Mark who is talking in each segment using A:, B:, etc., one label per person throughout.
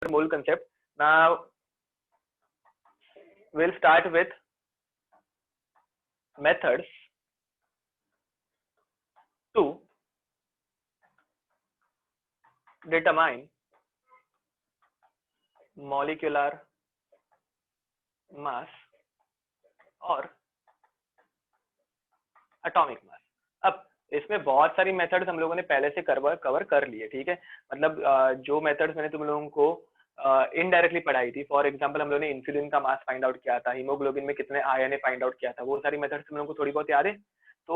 A: mole concept. Now we'll start with methods to determine molecular mass और atomic mass. अब इसमें बहुत सारी मेथड्स हम लोगों ने पहले से कवर कर लिए, ठीक है। मतलब जो मेथड्स मैंने तुम लोगों को इनडायरेक्टली पढ़ाई थी, फॉर एग्जांपल हम लोगों ने इंसुलिन का मास फाइंड आउट किया था, हीमोग्लोबिन में कितने आयन है फाइंड आउट किया था, वो सारी मेथड्स तुम लोगों को थोड़ी बहुत याद है। तो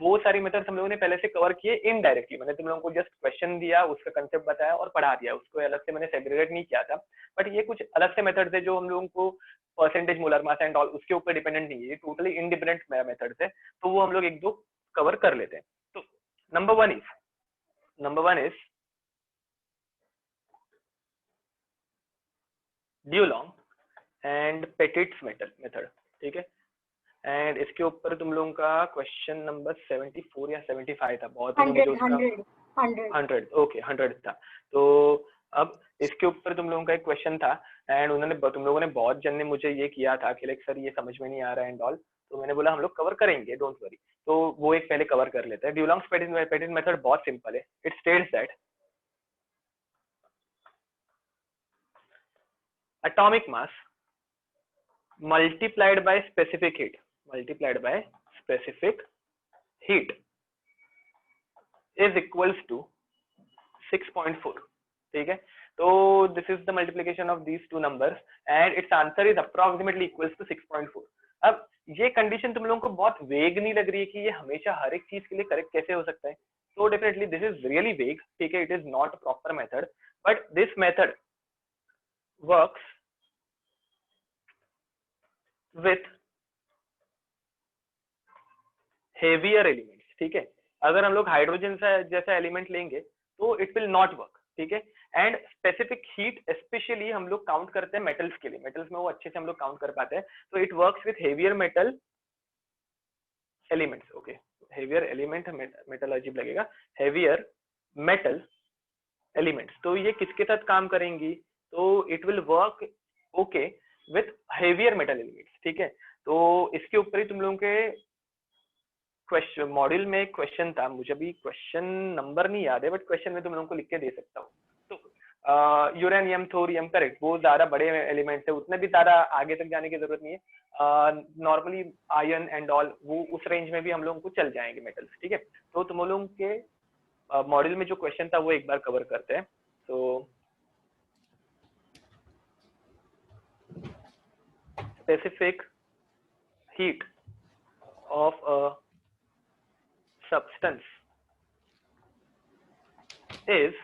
A: वो सारी मेथड्स हम लोगों ने पहले से कवर किए इनडायरेक्टली। मैंने तुम लोगों को जस्ट क्वेश्चन दिया, उसका कंसेप्ट बताया और पढ़ा दिया, उसको अलग से मैंने सेग्रीगेट नहीं किया था। बट ये कुछ अलग से मेथड्स है जो हम लोगों को percentage molar mass and all उसके ऊपर डिपेंडेंट नहीं है, ये टोटली इंडिपेंडेंट मेथड्स है। तो वो हम लोग एक दो कवर कर लेते हैं। तो number one is Dulong and Petit's method, ठीक है। एंड इसके ऊपर तुम लोगों का क्वेश्चन नंबर 74 या 75 था, बहुत 100 ओके 100 था। तो अब इसके ऊपर तुम लोगों का एक क्वेश्चन था एंड उन्होंने तुम लोगों ने बहुत जन ने मुझे ये किया था कि लाइक सर ये समझ में नहीं आ रहा है एंड ऑल, तो मैंने बोला हम लोग कवर करेंगे, डोंट वरी। तो वो एक पहले कवर कर लेते हैं। ड्यूलॉन्ग्स पेटिट मेथड बहुत सिंपल है। It states that atomic mass multiplied by specific heat is equals to 6.4, ठीक है। तो this is the multiplication of these two numbers and its answer is approximately equals to 6.4। अब ये कंडीशन तुम लोगों को बहुत वेग नहीं लग रही है कि ये हमेशा हर एक चीज के लिए करेक्ट कैसे हो सकता है? तो डेफिनेटली दिस इज रियली वेग, ठीक है। It is not a proper method, but this method works with heavier elements, ठीक है। अगर हम लोग हाइड्रोजन जैसा एलिमेंट लेंगे तो इट विल नॉट वर्क, ठीक है। एंड स्पेसिफिक हीट स्पेशली हम लोग काउंट करते हैं मेटल्स के लिए, मेटल्स में वो अच्छे से हम लोग काउंट कर पाते हैं। तो it works with heavier metal elements, okay. Heavier element metal अजीब लगेगा, हेवियर मेटल एलिमेंट्स। तो ये किसके साथ काम करेंगी? तो it will work okay with heavier metal elements, ठीक है। तो इसके ऊपर ही तुम लोगों के क्वेश्चन मॉड्यूल में एक क्वेश्चन था, मुझे अभी क्वेश्चन नंबर नहीं याद है, बट क्वेश्चन में तुम लोगों को लिख के दे सकता हूँ। तो यूरेनियम, थोरियम, करेक्ट, वो ज्यादा बड़े एलिमेंट्स है, उतने भी ज्यादा आगे तक जाने की जरूरत नहीं है। नॉर्मली आयरन एंड ऑल वो उस रेंज में भी हम लोगों को चल जाएंगे मेटल्स, ठीक है। तो तुम लोगों के मॉड्यूल में जो क्वेश्चन था वो एक बार कवर करते हैं। तो specific heat of a substance is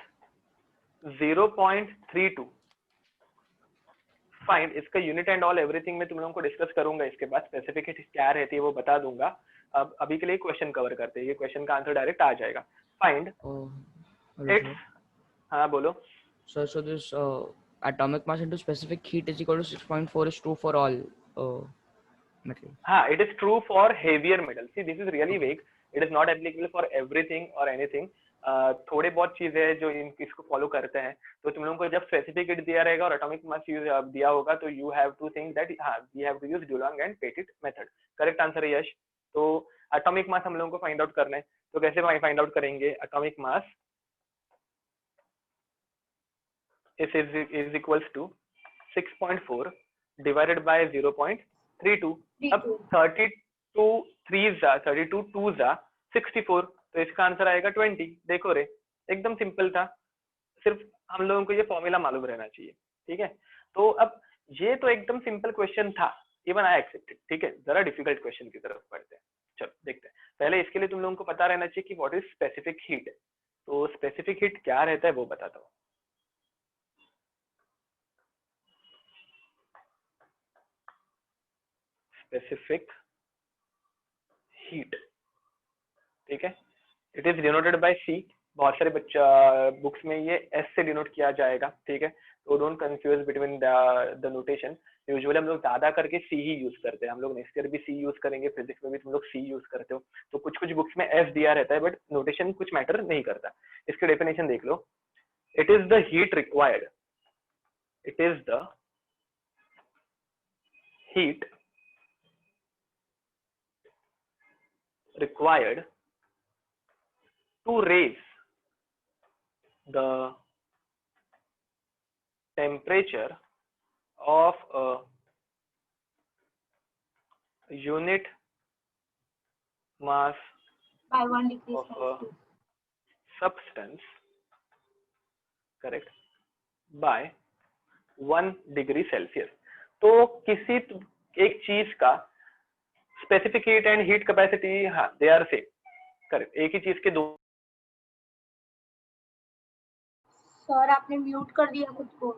A: 0.32। Find इसका यूनिट एंड ऑल एवरीथिंग में तुम लोगों को डिस्कस करूंगा, इसके बाद स्पेसिफिक हीट क्या रहती है वो बता दूंगा। अब अभी के लिए क्वेश्चन कवर करते हैं, ये क्वेश्चन का आंसर डायरेक्ट आ जाएगा। फाइंड इट्स, हाँ बोलो
B: sir. So this atomic mass into specific heat is equal to 6.4 is true for all metal.
A: हाँ, it is true for heavier metal. See, this is really vague. It is not applicable for everything or anything. थोड़े बहुत चीजें हैं जो इसको follow करते हैं। तो तुम लोगों को जब स्पेसिफिक हीट दिया रहेगा और एटॉमिक मास दिया होगा तो you have to think that हाँ we have to use Dulong and Petit method. Correct answer है यश। तो एटॉमिक मास हम लोगों को फाइंड आउट करना है, तो कैसे फाइंड आउट करेंगे? Atomic mass is equals to 6.4 divided by 0.32। अब 32 2 64, तो इसका आंसर आएगा 20। देखो रे, एकदम सिंपल था, सिर्फ हम लोगों को ये फॉर्मूला मालूम रहना चाहिए, ठीक है। तो अब ये तो एकदम सिंपल क्वेश्चन था, इवन आई एक्सेप्टेड, ठीक है। जरा डिफिकल्ट क्वेश्चन की तरफ बढ़ते हैं, चलो देखते हैं। पहले इसके लिए तुम लोगों को पता रहना चाहिए कि व्हाट इज स्पेसिफिक हीट। तो स्पेसिफिक हीट क्या रहता है वो बताता हूँ। स्पेसिफिक हीट, ठीक है, इट इज डिनोटेड बाय सी। बहुत सारे बच्चा बुक्स में ये एस से डिनोट किया जाएगा, ठीक है। तो don't confuse between the notation. Usually हम लोग ज्यादा करके सी ही यूज करते हैं, हम लोग नेक्स्ट ईयर भी सी यूज करेंगे, फिजिक्स में भी तुम लोग सी यूज करते हो। तो कुछ कुछ बुक्स में एस दिया रहता है बट नोटेशन कुछ मैटर नहीं करता। इसकी डेफिनेशन देख लो, it is the heat required it is the heat required to raise the temperature of a unit mass
C: by 1 degree
A: of a
C: Celsius.
A: substance, correct, by 1 degree Celsius. तो किसी एक चीज का specific heat and heat capacity, हाँ they are same, correct, एक ही चीज के दो।
C: सर आपने म्यूट कर दिया खुद को।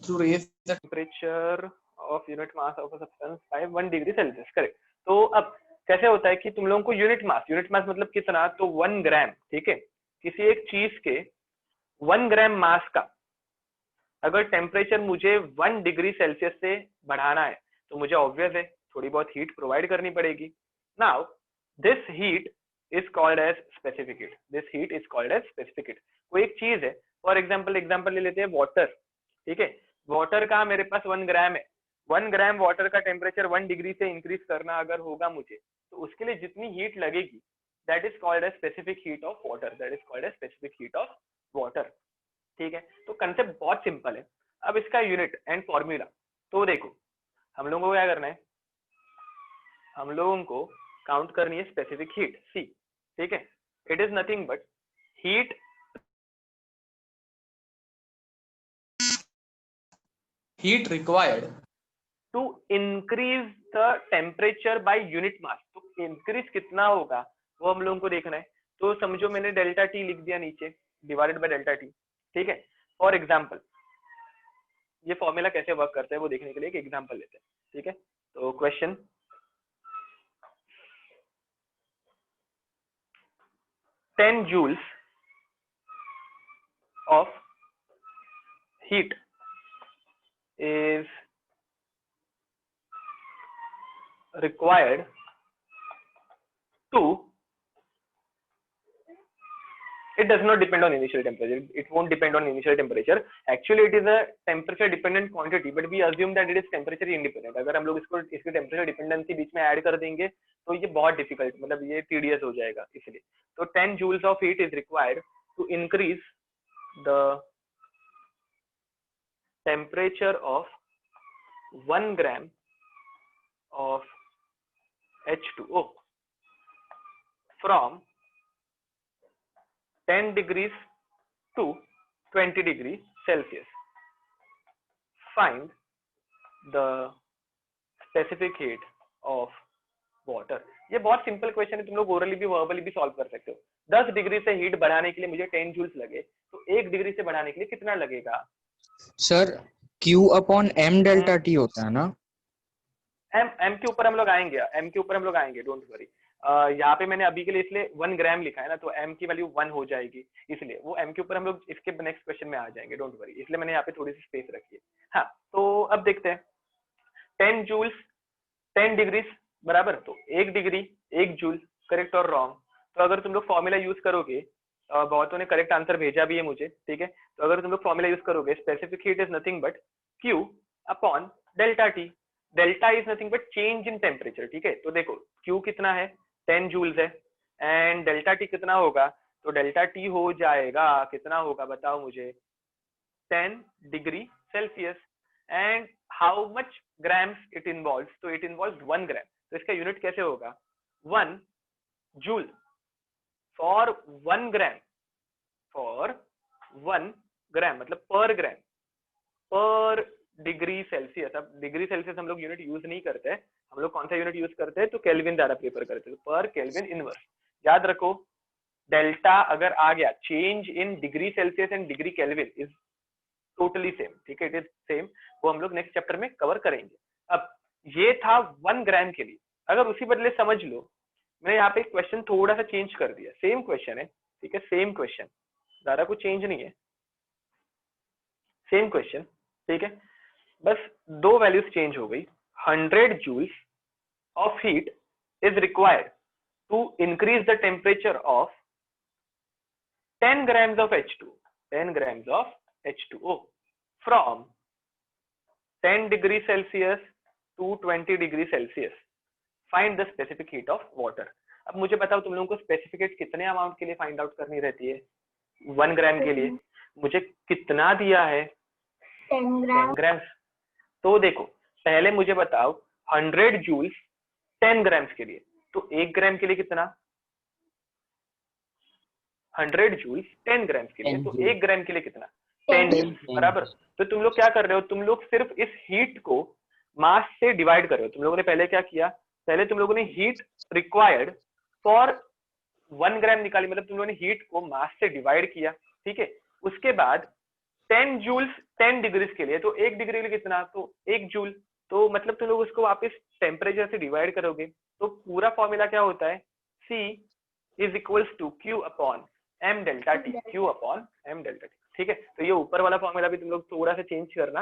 A: To raise the temperature of unit mass of a substance by 1 degree Celsius, correct. तो अब कैसे होता है कि तुम लोगों को यूनिट मास मतलब कितना, तो 1 ग्राम, ठीक है, किसी एक चीज के 1 ग्राम मास का अगर टेम्परेचर मुझे 1 डिग्री सेल्सियस से बढ़ाना है तो मुझे ऑब्वियस है थोड़ी बहुत हीट प्रोवाइड करनी पड़ेगी। Now this heat is called as specific heat, this heat is called as specific heat. कोई एक चीज है, फॉर एग्जांपल ले लेते हैं वाटर, ठीक है, वाटर का मेरे पास 1 ग्राम है, 1 ग्राम वाटर का टेम्परेचर 1 डिग्री से इंक्रीज करना अगर होगा मुझे, तो उसके लिए जितनी हीट लगेगी that is called as specific heat of water, that is called as specific heat of water, ठीक है। तो कंसेप्ट बहुत सिंपल है। अब इसका यूनिट एंड फॉर्मूला, तो देखो हम लोगों को क्या करना है, हम लोगों को काउंट करनी है स्पेसिफिक हीट सी, ठीक है, it is nothing but heat required to increase the temperature by unit mass. तो इंक्रीज कितना होगा वो हम लोगों को देखना है। तो समझो मैंने डेल्टा टी लिख दिया नीचे, डिवाइडेड बाय डेल्टा टी, ठीक है। फॉर एग्जांपल ये फॉर्मूला कैसे वर्क करता है वो देखने के लिए एक एग्जांपल लेते हैं, ठीक है। तो question, ten joules of heat is required to, it does not depend on initial temperature, it won't depend on initial temperature, actually it is a temperature dependent quantity but we assume that it is temperature independent। अगर हम लोग इसकी temperature dependency बीच में add कर देंगे तो ये बहुत difficult, मतलब ये tedious हो जाएगा, इसलिए तो 10 joules of heat is required to increase the temperature of 1 gram of H2O from 10 degrees to 20 degrees Celsius. Find the specific heat of water। ये बहुत सिंपल क्वेश्चन है, तुम लोग ओरली भी वर्बली भी सॉल्व कर सकते हो। 10 डिग्री से हीट बढ़ाने के लिए मुझे 10 जूल्स लगे, तो 1 डिग्री से बढ़ाने के लिए कितना लगेगा?
D: Sir Q upon M delta T होता है ना?
A: M के ऊपर हम लोग आएंगे, M के ऊपर हम लोग आएंगे, डोंट वरी। यहाँ पे मैंने अभी के लिए इसलिए 1 ग्राम लिखा है ना, तो M की वैल्यू 1 हो जाएगी, इसलिए वो M के ऊपर हम लोग इसके नेक्स्ट क्वेश्चन में आ जाएंगे, डोंट वरी, इसलिए मैंने यहाँ पे थोड़ी सी स्पेस रखी है। हाँ, तो अब देखते हैं 10 जूल्स 10 डिग्रीज बराबर, तो 1 डिग्री 1 जूल, करेक्ट और रॉन्ग। तो अगर तुम लोग फॉर्मूला यूज करोगे, बहुतों ने करेक्ट आंसर भेजा भी है मुझे, ठीक है, तो अगर तुम लोग फॉर्मूला यूज करोगे, specific heat is nothing but Q upon delta T, delta is nothing but change in temperature, ठीक है। तो देखो Q कितना है, 10 जूल्स है, एंड डेल्टा टी कितना होगा, तो डेल्टा टी हो जाएगा, कितना होगा बताओ मुझे, 10 degree Celsius. And how much grams it involves, तो इट इन्वॉल्व्स 1 ग्राम, तो इसका यूनिट कैसे होगा, 1 जूल फॉर 1 ग्राम, फॉर 1 ग्राम मतलब पर ग्राम पर डिग्री सेल्सियस। अब डिग्री सेल्सियस हम लोग यूनिट यूज नहीं करते, हम लोग कौन सा यूनिट यूज करते हैं, तो केल्विन ज्यादा प्रेफर करते हैं, पर केल्विन इनवर्स। याद रखो डेल्टा अगर आ गया, change in degree Celsius and degree kelvin is totally same, ठीक है, इट इज सेम, वो हम लोग नेक्स्ट चैप्टर में कवर करेंगे। अब ये था 1 ग्राम के लिए, अगर उसी बदले समझ लो मैंने यहाँ पे क्वेश्चन थोड़ा सा चेंज कर दिया, सेम क्वेश्चन है, ठीक है, सेम क्वेश्चन, ज्यादा कुछ चेंज नहीं है, सेम क्वेश्चन, ठीक है, बस 2 वैल्यूज चेंज हो गई। 100 joules of heat is required to increase the temperature of 10 grams of H2, 10 grams of H2O from 10 degree Celsius to 20 degree Celsius. Find the specific heat of water. अब मुझे बताओ तुम लोगों को स्पेसिफिक हीट कितने amount के लिए find out करनी रहती है? 1 ग्राम के लिए मुझे कितना दिया है?
C: 10
A: ग्राम्स। तो देखो पहले मुझे बताओ 100 जूल्स 10 ग्राम्स के लिए, तो 1 ग्राम के लिए कितना? 100 जूल्स 10 ग्राम्स के लिए, तो 1 ग्राम के लिए कितना? 10 जूल्स, बराबर। तो तुम लोग क्या कर रहे हो? तुम लोग सिर्फ इस हीट को मास से डिवाइड कर रहे हो। तुम लोगों ने पहले क्या किया? पहले तुम लोगों ने हीट रिक्वायर्ड फॉर 1 ग्राम निकाली, मतलब तुम लोगों ने हीट को मास से डिवाइड किया, ठीक है। उसके बाद 10 जूल्स 10 डिग्रीज के लिए, तो 1 डिग्री के लिए कितना? तो 1 जूल। तो मतलब तुम लोग उसको वापस टेम्परेचर से डिवाइड करोगे, तो पूरा फॉर्मूला क्या होता है? C is equals to Q upon M delta T, Q upon M delta T, ठीक है। तो ये ऊपर वाला फॉर्मूला भी तुम लोग थोड़ा सा चेंज करना,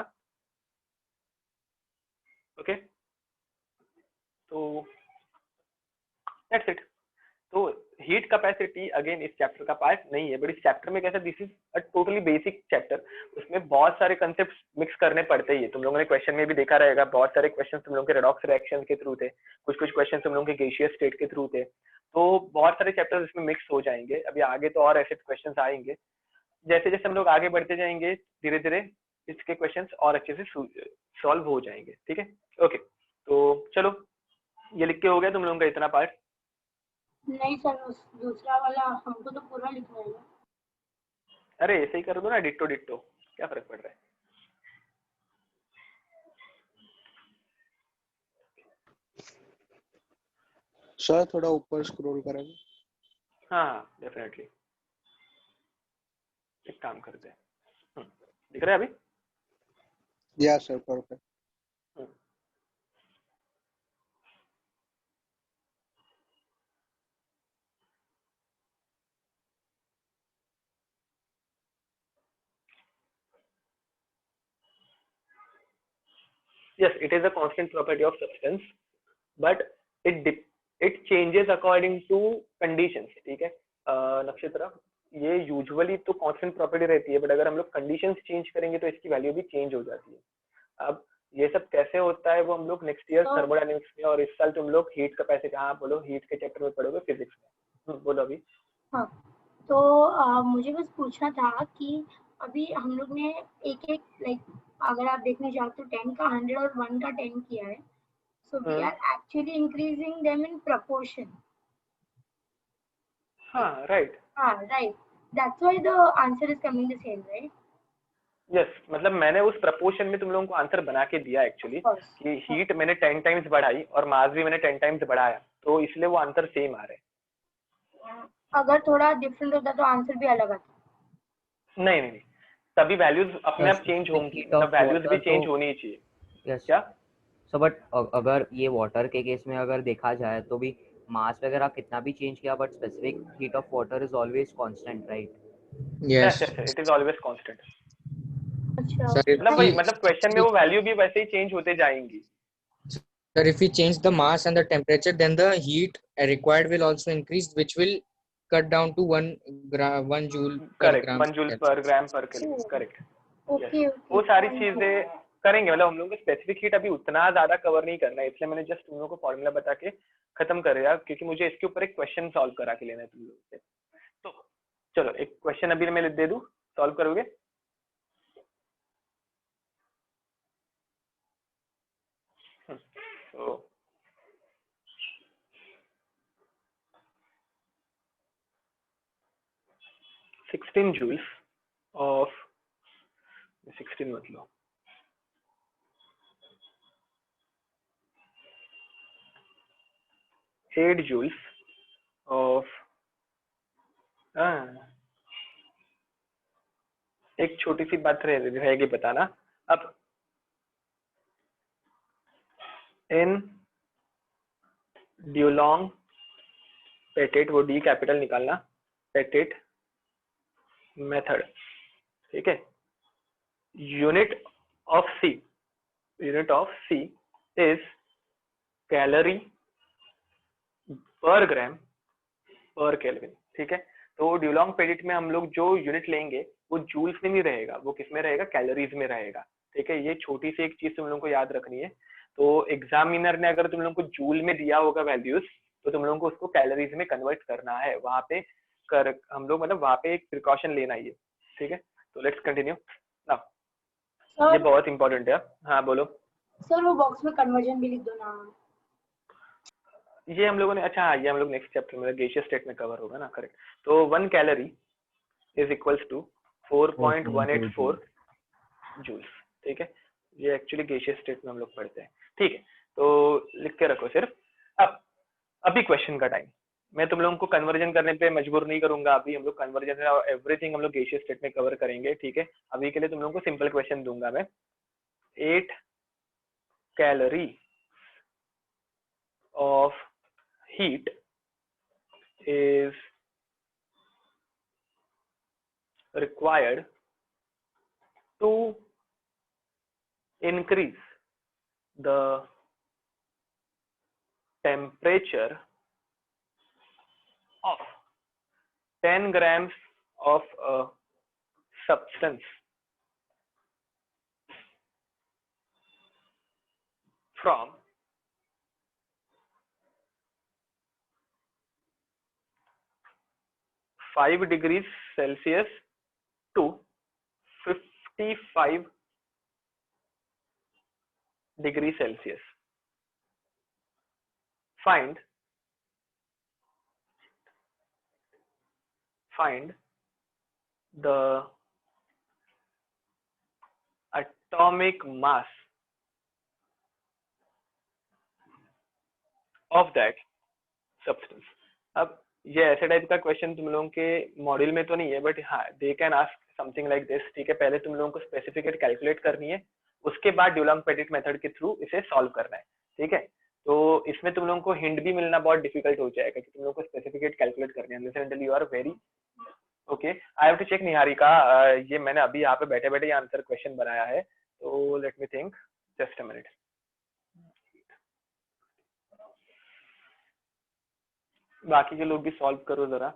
A: ओके। तो दैट्स इट। तो हीट कैपेसिटी अगेन इस चैप्टर का पार्ट नहीं है, बट इस चैप्टर में कैसा, this is a totally basic chapter. उसमें बहुत सारे कंसेप्ट मिक्स करने पड़ते ही है। तुम लोगों ने क्वेश्चन में भी देखा रहेगा, बहुत सारे क्वेश्चन तुम लोगों के रेडॉक्स रिएक्शन के थ्रू थे, कुछ क्वेश्चन तुम लोगों के गैसियस स्टेट के थ्रू थे। तो बहुत सारे चैप्टर्स इसमें मिक्स हो जाएंगे। अभी आगे तो और ऐसे क्वेश्चन आएंगे। जैसे जैसे हम लोग आगे बढ़ते जाएंगे धीरे धीरे इसके क्वेश्चन और अच्छे से सॉल्व हो जाएंगे, ठीक है। ओके, तो चलो ये लिख के हो गया तुम लोगों का इतना पार्ट?
C: नहीं सर, दूसरा वाला हमको तो पूरा लिखना है।
A: अरे ऐसे ही कर दो ना, डिट्टो डिट्टो, क्या फर्क पड़ रहा है?
E: सर थोड़ा ऊपर स्क्रॉल करेंगे?
A: हाँ डेफिनेटली, एक काम करते हैं। दिख रहा है अभी?
E: या sir, perfect.
A: Yes, it is a constant property of substance, but it changes according to conditions, ठीक है। नक्षत्र, ये यूजुअली तो कांस्टेंट प्रॉपर्टी रहती है, बट अगर हम लोग कंडीशंस चेंज करेंगे तो इसकी वैल्यू भी चेंज हो जाती है। अब ये सब कैसे होता है वो हम लोग नेक्स्ट ईयर थर्मोडायनेमिक्स में, और इस साल तुम लोग हीट कैपेसिटी, हाँ बोलो, हीट के चैप्टर में पढ़ोगे फिजिक्स में। बोलो अभी।
C: हाँ, तो मुझे बस पूछना था कि अभी हम लोग ने एक एक लाइक अगर आप देखने जाओ तो 10 का 100 और 1 का 10 किया है, so we are actually increasing them in proportion.
A: हाँ right,
C: right, that's why the answer is coming the same, right?
A: Yes, मतलब मैंने उस प्रपोर्शन में तुम लोगों को आंसर बना के दिया एक्चुअली, कि हीट मैंने 10 टाइम्स बढ़ाई और मास भी मैंने 10 टाइम्स बढ़ाया, तो इसलिए वो आंसर सेम आ रहे हैं।
C: अगर थोड़ा डिफरेंट होता तो आंसर भी अलग आता।
A: नहीं नहीं, तभी वैल्यूज अपने आप चेंज होंगी, तब वैल्यूज भी चेंज होनी ही चाहिए। क्या?
B: सो बट अगर ये वाटर के केस में अगर देखा जाए तो भी मास वगैरह कितना भी चेंज किया, but specific heat of water is always constant, right?
D: Yes.
A: It is always constant.
C: अच्छा,
D: Sir,
A: मतलब वही, मतलब क्वेश्चन में वो वैल्यू भी वैसे ही चेंज होते जाएंगी।
D: sir, if we change the mass and the temperature, then the heat required will also increase, which will cut down to 1 joule per
A: correct,
D: gram.
A: 1 joule per gram पर kelvin, correct.
C: Okay
A: वो सारी चीजें करेंगे, मतलब हम लोग को specific heat अभी उतना ज्यादा कवर नहीं करना है, इसलिए मैंने जस्ट तुम लोगों को फॉर्मूला बता के खत्म कर दिया, क्योंकि मुझे इसके ऊपर एक क्वेश्चन सॉल्व करा के लेना है तुम लोगों से। तो चलो एक क्वेश्चन अभी मैं दे दूं, सॉल्व करोगे? तो 16 joules of 16 मतलब 8 joules of एक छोटी सी बात रहेगी बताना। अब इन ड्यूलोंग पेटेट, वो डी कैपिटल निकालना, पेटेट मेथड, ठीक है। Unit of C is calorie per gram पर केल्विन, ठीक है। तो ड्यूलोंग पेटेट में हम लोग जो यूनिट लेंगे वो जूल्स में नहीं रहेगा, वो किस में रहेगा, कैलोरीज में रहेगा। ठीक है, ये छोटी सी एक चीज तुम लोगों को याद रखनी है। तो एग्जामिनर ने अगर तुम लोगों को जूल में दिया होगा वैल्यूज, तो तुम लोगों को उसको कैलोरीज में कन्वर्ट करना है। वहां पे हम लोग मतलब वहां पे एक प्रिकॉशन लेना ही है। ठीक है, तो लेट्स कंटिन्यू नाउ। ये
C: सर
A: बहुत इंपॉर्टेंट है। हाँ बोलो।
C: सर वो बॉक्स में कन्वर्जन भी लिख दो ना।
A: ये हम लोगों ने, अच्छा हाँ, ये हम लोग नेक्स्ट चैप्टर में गैसियस स्टेट में कवर होगा ना, करेक्ट। तो 1 calorie is equals to 4.184 joules. ठीक है, ये एक्चुअली गैसियस स्टेट में हम लोग पढ़ते हैं। ठीक है, तो लिख के रखो सिर्फ। अब अभी क्वेश्चन का टाइम, मैं तुम लोगों को कन्वर्जन करने पे मजबूर नहीं करूंगा। अभी हम लोग कन्वर्जन और एवरीथिंग हम लोग गैसियस स्टेट में कवर करेंगे। ठीक है, अभी के लिए तुम लोगों को सिंपल क्वेश्चन दूंगा मैं। 8 calorie of heat is required to increase the temperature of 10 grams of a substance from 5 degrees Celsius to 55 degrees Celsius. Find the atomic mass of that substance. अब ये ऐसे टाइप का क्वेश्चन तुम लोगों के module में तो नहीं है, बट हाँ they can ask something like this. ठीक है, पहले तुम लोगों को स्पेसिफिकेट कैलकुलेट करनी है, उसके बाद ड्यूलॉन्ग-पेटिट मेथड के थ्रू इसे सॉल्व करना है। ठीक है, तो इसमें तुम लोगों को हिंट भी मिलना बहुत डिफिकल्ट हो जाएगा कि तुम लोगों को स्पेसिफिकेट कैलकुलेट करनी है। Until you are very okay. I have to check Niharika, ये मैंने अभी यहाँ पे बैठे बैठे आंसर क्वेश्चन बनाया है, तो let me think just a minute. बाकी के लोग भी सॉल्व करो जरा।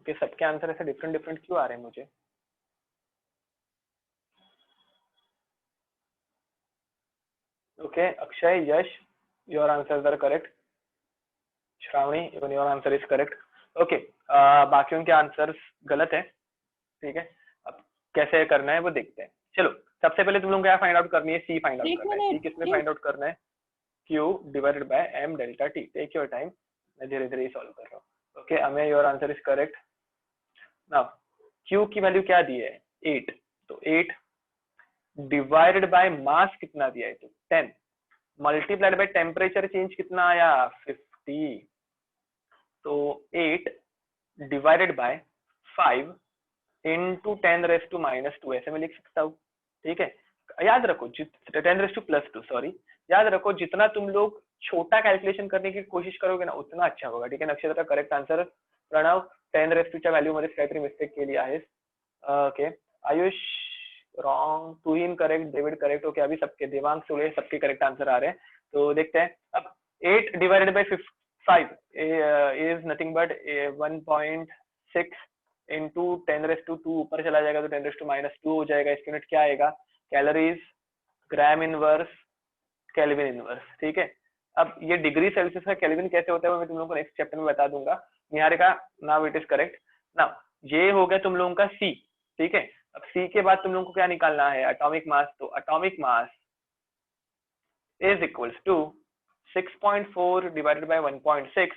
A: ओके, सबके आंसर ऐसे डिफरेंट डिफरेंट क्यों आ रहे हैं मुझे? Okay, Akshay, Yash, your answers are correct. Shravani, even your answer is correct. Okay, बाकियों के आंसर्स गलत है। ठीक है, अब कैसे करना है वो देखते हैं। चलो, सबसे पहले तुम लोग क्या फाइंड आउट करनी है, सी फाइंड आउट करना है। सी किसमें फाइंड आउट करना है, Q divided by m delta t। Take your time, मैं धीरे धीरे सॉल्व कर रहा हूँ। Okay, Amey, your answer is correct. Now Q की वैल्यू क्या दी है, 8, तो 8 डिवाइडेड बाय मास कितना दिया है, तो 10 मल्टीप्लाइड बाय टेम्परेचर चेंज कितना आया, 50, तो 8 डिवाइडेड बाय 5 इंटू 10⁻⁻², ऐसे में लिख सकता हूँ। ठीक है, याद रखो 10⁻+2, सॉरी, याद रखो जितना तुम लोग छोटा कैलकुलेशन करने की कोशिश करोगे ना उतना अच्छा होगा। ठीक है, नक्षत्र करेक्ट आंसर। प्रणव 10⁻ व्हॅल्यू मध्ये काहीतरी मिस्टेक केली आहे। ओके, आयुष रॉन्ग, तू ही करेक्ट, डेविड करेक्ट। ओके, अभी सबके, देवांग, सुले, सबके करेक्ट आंसर आ रहे हैं। तो देखते हैं। अब 8 divided by 5 is nothing but 1.6 into 10⁻², ऊपर चला जाएगा तो 10⁻⁻² हो जाएगा। इसकी यूनिट क्या आएगा, कैलोरीज, ग्राम इनवर्स, केल्विन इनवर्स। ठीक है, अब ये डिग्री सेल्सियस का केल्विन कैसे होता है वो मैं तुम लोगों को नेक्स्ट चैप्टर में बता दूंगा। Niharika, now it is correct. Now ये हो गया तुम लोगों का सी। ठीक है, अब सी के बाद तुम लोगों को क्या निकालना है, एटॉमिक मास। तो atomic mass is equals to 6.4 divided by 1.6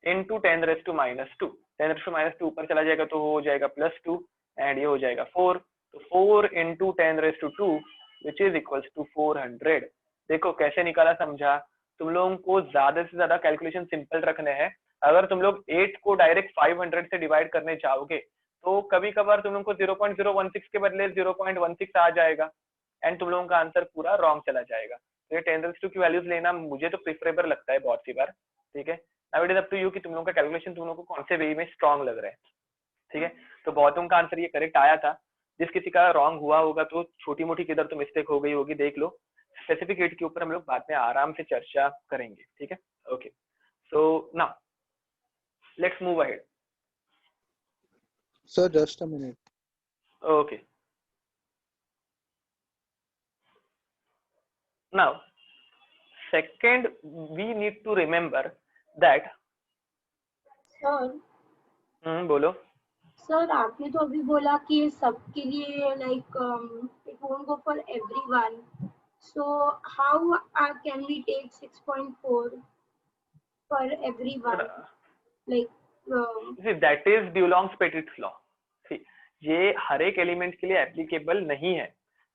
A: into 10⁻²। 10⁻² ऊपर चला जाएगा तो हो जाएगा +2 एंड ये हो जाएगा 4, तो 4 into 10⁻² which is equals to 400। देखो कैसे निकाला, समझा? तुम लोगों को ज्यादा से ज्यादा कैलकुलेशन सिंपल रखने हैं। अगर तुम लोग 8 को डायरेक्ट 500 से डिवाइड करने जाओगे तो कभी कभार तुम लोगों को 0.016 के बदले 0.16 आ जाएगा एंड तुम लोगों का आंसर पूरा रॉन्ग चला जाएगा। तो ये 10⁻² की वैल्यूज लेना मुझे तो प्रिफरेबल लगता है बहुत सी बार, ठीक है। Now it is up to you कि तुम लोगों का कैलकुलेशन तुम लोगों को कौन से वे में स्ट्रॉन्ग लग रहा है, ठीक है। तो बहुतों का आंसर ये करेक्ट आया था, जिस किसी का रॉन्ग हुआ होगा तो छोटी मोटी किधर तो मिस्टेक हो गई होगी देख लो। स्पेसिफिक एड के ऊपर हम लोग बाद में आराम से चर्चा करेंगे, ठीक है। Okay, so now let's move ahead.
E: Sir, just a minute.
A: Okay. Now, second, we need to remember that.
C: Sir
A: बोलो।
C: सर आपने तो अभी बोला कि सबके लिए like it won't go for everyone, so how can we take 6.4 for everyone, like
A: See, that is Dulong's Petit's law. See, ये हर एक एलिमेंट के लिए एप्लीकेबल नहीं है,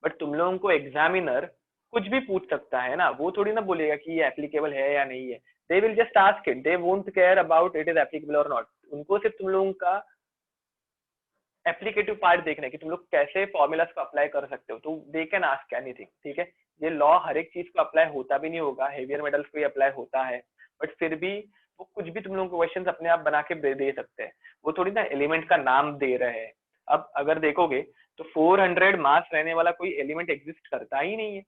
A: बट तुम लोगों को एग्जामिनर कुछ भी पूछ सकता है ना, वो थोड़ी ना बोलेगा कि ये एप्लीकेबल है या नहीं है। They will just ask it, they won't care about it is applicable और नॉट। उनको सिर्फ तुम लोगों का एप्लीकेटिव पार्ट देखना है कि तुम लोग कैसे फॉर्मूलाज को अप्लाई कर सकते हो, तो दे कैन आस्क एनीथिंग, ठीक है। ये लॉ हर एक चीज को अप्लाई होता भी नहीं होगा, हेवियर मेटल्स को ही अप्लाई होता है, बट फिर भी वो कुछ भी तुम लोगों को क्वेश्चंस अपने आप बना के दे सकते हैं, वो थोड़ी ना एलिमेंट का नाम दे रहे हैं। अब अगर देखोगे तो 400 मास रहने वाला कोई एलिमेंट एग्जिस्ट करता ही नहीं है,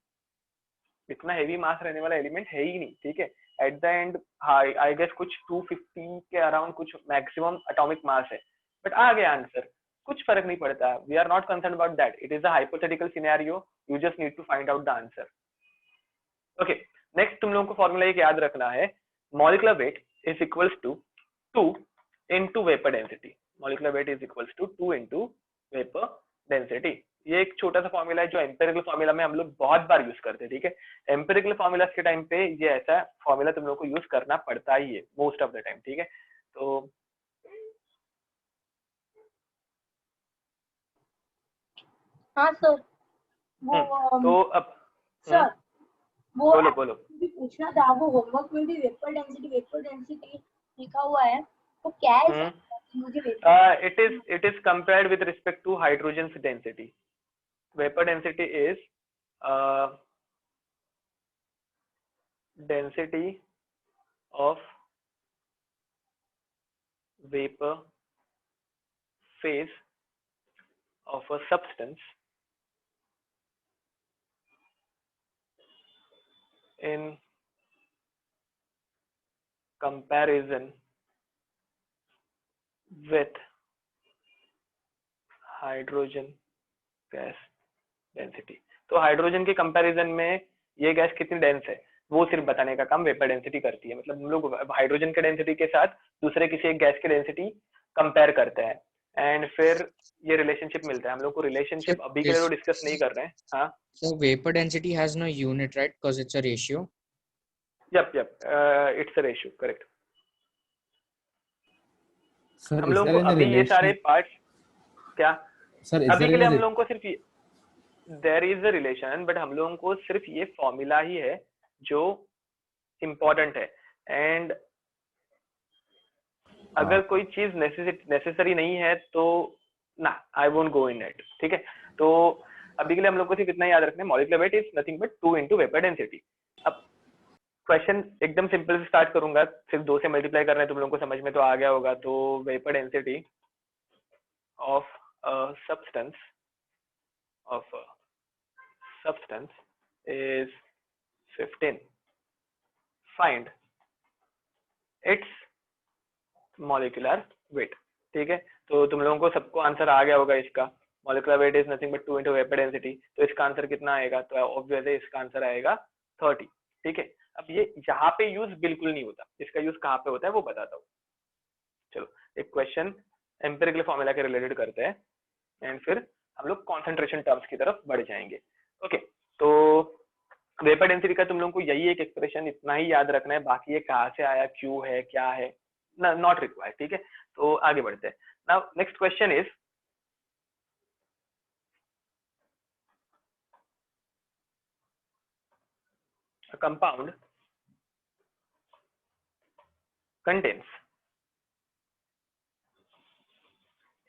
A: इतना हेवी मास रहने वाला एलिमेंट है ही नहीं, ठीक है। At the end I guess कुछ 250 के अराउंड कुछ मैक्सिमम एटॉमिक मास है, बट आ गया आंसर, कुछ फर्क नहीं पड़ता। We are not concern about that, it is a hypothetical scenario, you just need to find out the answer. Okay, next तुम लोगों को फॉर्मूला एक याद रखना है, molecular weight is equals to 2 into vapour density. Molecular weight is equals to 2 into vapour density. ये एक छोटा सा फॉर्मूला है जो एम्पिरिकल फॉर्मूला में हम लोग बहुत बार यूज करते हैं, ठीक है। एम्पिरिकल फॉर्मूला के टाइम पे ये ऐसा फॉर्मूला तुम लोग को यूज करना पड़ता ही है मोस्ट ऑफ द टाइम, ठीक है। तो
C: हाँ सर, वो
A: तो अब
C: सर वो
A: बोलो बोलो।
C: भी पूछना था, वो होमवर्क में भी वेपर डेंसिटी लिखा हुआ है, तो क्या है सर? मुझे
A: it is compared with respect to hydrogen's density. Vapor density is density of vapor phase of a substance in comparison with hydrogen gas density। तो हाइड्रोजन के कंपैरिजन में ये गैस कितनी डेंस है वो सिर्फ बताने का काम वेपर डेंसिटी करती है। मतलब हम लोग हाइड्रोजन के डेंसिटी के साथ दूसरे किसी एक गैस की डेंसिटी कंपेयर करते हैं एंड फिर ये रिलेशनशिप मिलता है। हम लोग को रिलेशनशिप अभी के लिए तो डिस्कस नहीं कर रहे हैं। हाँ,
D: So vapor density has no unit, right? Because it's a ratio.
A: yep, it's a ratio, correct।
F: Sir,
A: हम
F: is
A: लोग
F: there
A: को
F: any
A: अभी ये सारे
F: relation?
A: पार्ट्स क्या
F: Sir, is
A: अभी
F: there
A: के लिए हम
F: any
A: लोगों को सिर्फ there is a relation, but हम लोगों को सिर्फ ये फॉर्मूला ही है जो इम्पोर्टेंट है। एंड अगर कोई चीज नेसेसरी नहीं है तो ना, I won't go in it, ठीक है। तो अभी के लिए हम लोग को सिर्फ इतना याद रखना है, molecular weight is nothing but 2 into vapour density. अब क्वेश्चन एकदम सिंपल से स्टार्ट करूंगा, सिर्फ 2 से मल्टीप्लाई कर रहे हैं, तुम लोगों को समझ में तो आ गया होगा। तो vapour density of substance is 15, find its molecular weight, ठीक है। तो तुम लोगों को सबको आंसर आ गया होगा इसका, molecular weight is nothing but 2 into vapor density। तो इसका आंसर कितना आएगा? तो ऑब्वियसली इसका आंसर आएगा 30, ठीक है। अब ये यहाँ पे यूज बिल्कुल नहीं होता, इसका यूज कहाँ पे होता है वो बताता हूँ। चलो एक क्वेश्चन एम्पिरिकल फॉर्मूला के रिलेटेड करते हैं एंड फिर हम लोग कॉन्सेंट्रेशन टर्म्स की तरफ बढ़ जाएंगे। ओके, तो वेपर डेंसिटी का तुम लोगों को यही एक एक्सप्रेशन इतना ही याद रखना है, बाकी ये कहाँ से आया, क्यों है, क्या है, नॉट रिक्वायर्ड, ठीक है। तो आगे बढ़ते हैं। Now next question is a compound contains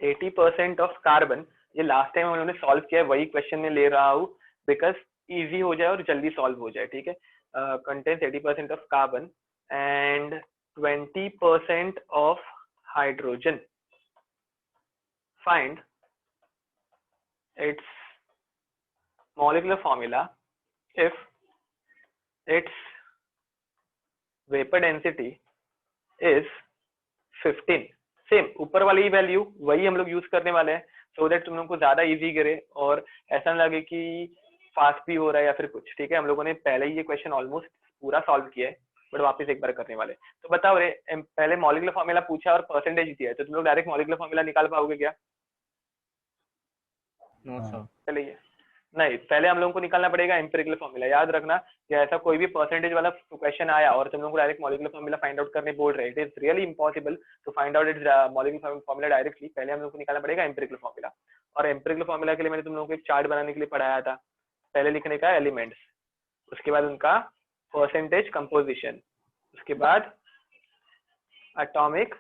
A: 80% of carbon, ये लास्ट टाइम हम लोगों ने सॉल्व किया है, वही क्वेश्चन में ले रहा हूँ बिकॉज इजी हो जाए और जल्दी सॉल्व हो जाए, ठीक है। Contains 80% of carbon and 20% of hydrogen, find its molecular formula if its vapor density is 15। Same ऊपर वाली ही वैल्यू वही हम लोग यूज करने वाले हैं सो दैट तुम लोग को ज्यादा इजी करे और ऐसा ना लगे कि फास्ट भी हो रहा है या फिर कुछ, ठीक है। हम लोगों ने पहले ही ये क्वेश्चन ऑलमोस्ट पूरा सॉल्व किया है बट वापस एक बार करने वाले। तो बताओ रे, पहले मॉलिक्यूलर फॉर्मूला पूछा और परसेंटेज दिया है, तो तुम लोग डायरेक्ट मॉलिक्यूलर फॉर्मूला निकाल पाओगे क्या?
B: No sir.
A: पहले ये नहीं, पहले हम लोगों को निकालना पड़ेगा एम्पिरिकल फॉर्मूला। याद रखना कि ऐसा कोई भी परसेंटेज वाला क्वेश्चन आया और तुम लोग को direct molecular formula find out करने बोल रहे, it is really impossible to find out its molecular formula directly. पहले हम लोग को निकालना पड़ेगा एम्पिरिकल फॉर्मूला, और एम्पिरिकल फॉर्मूला के लिए मैंने तुम लोगों को एक चार्ट बनाने के लिए पढ़ाया था। पहले लिखने का एलिमेंट्स, उसके बाद उनका परसेंटेज कंपोजिशन, उसके बाद एटॉमिक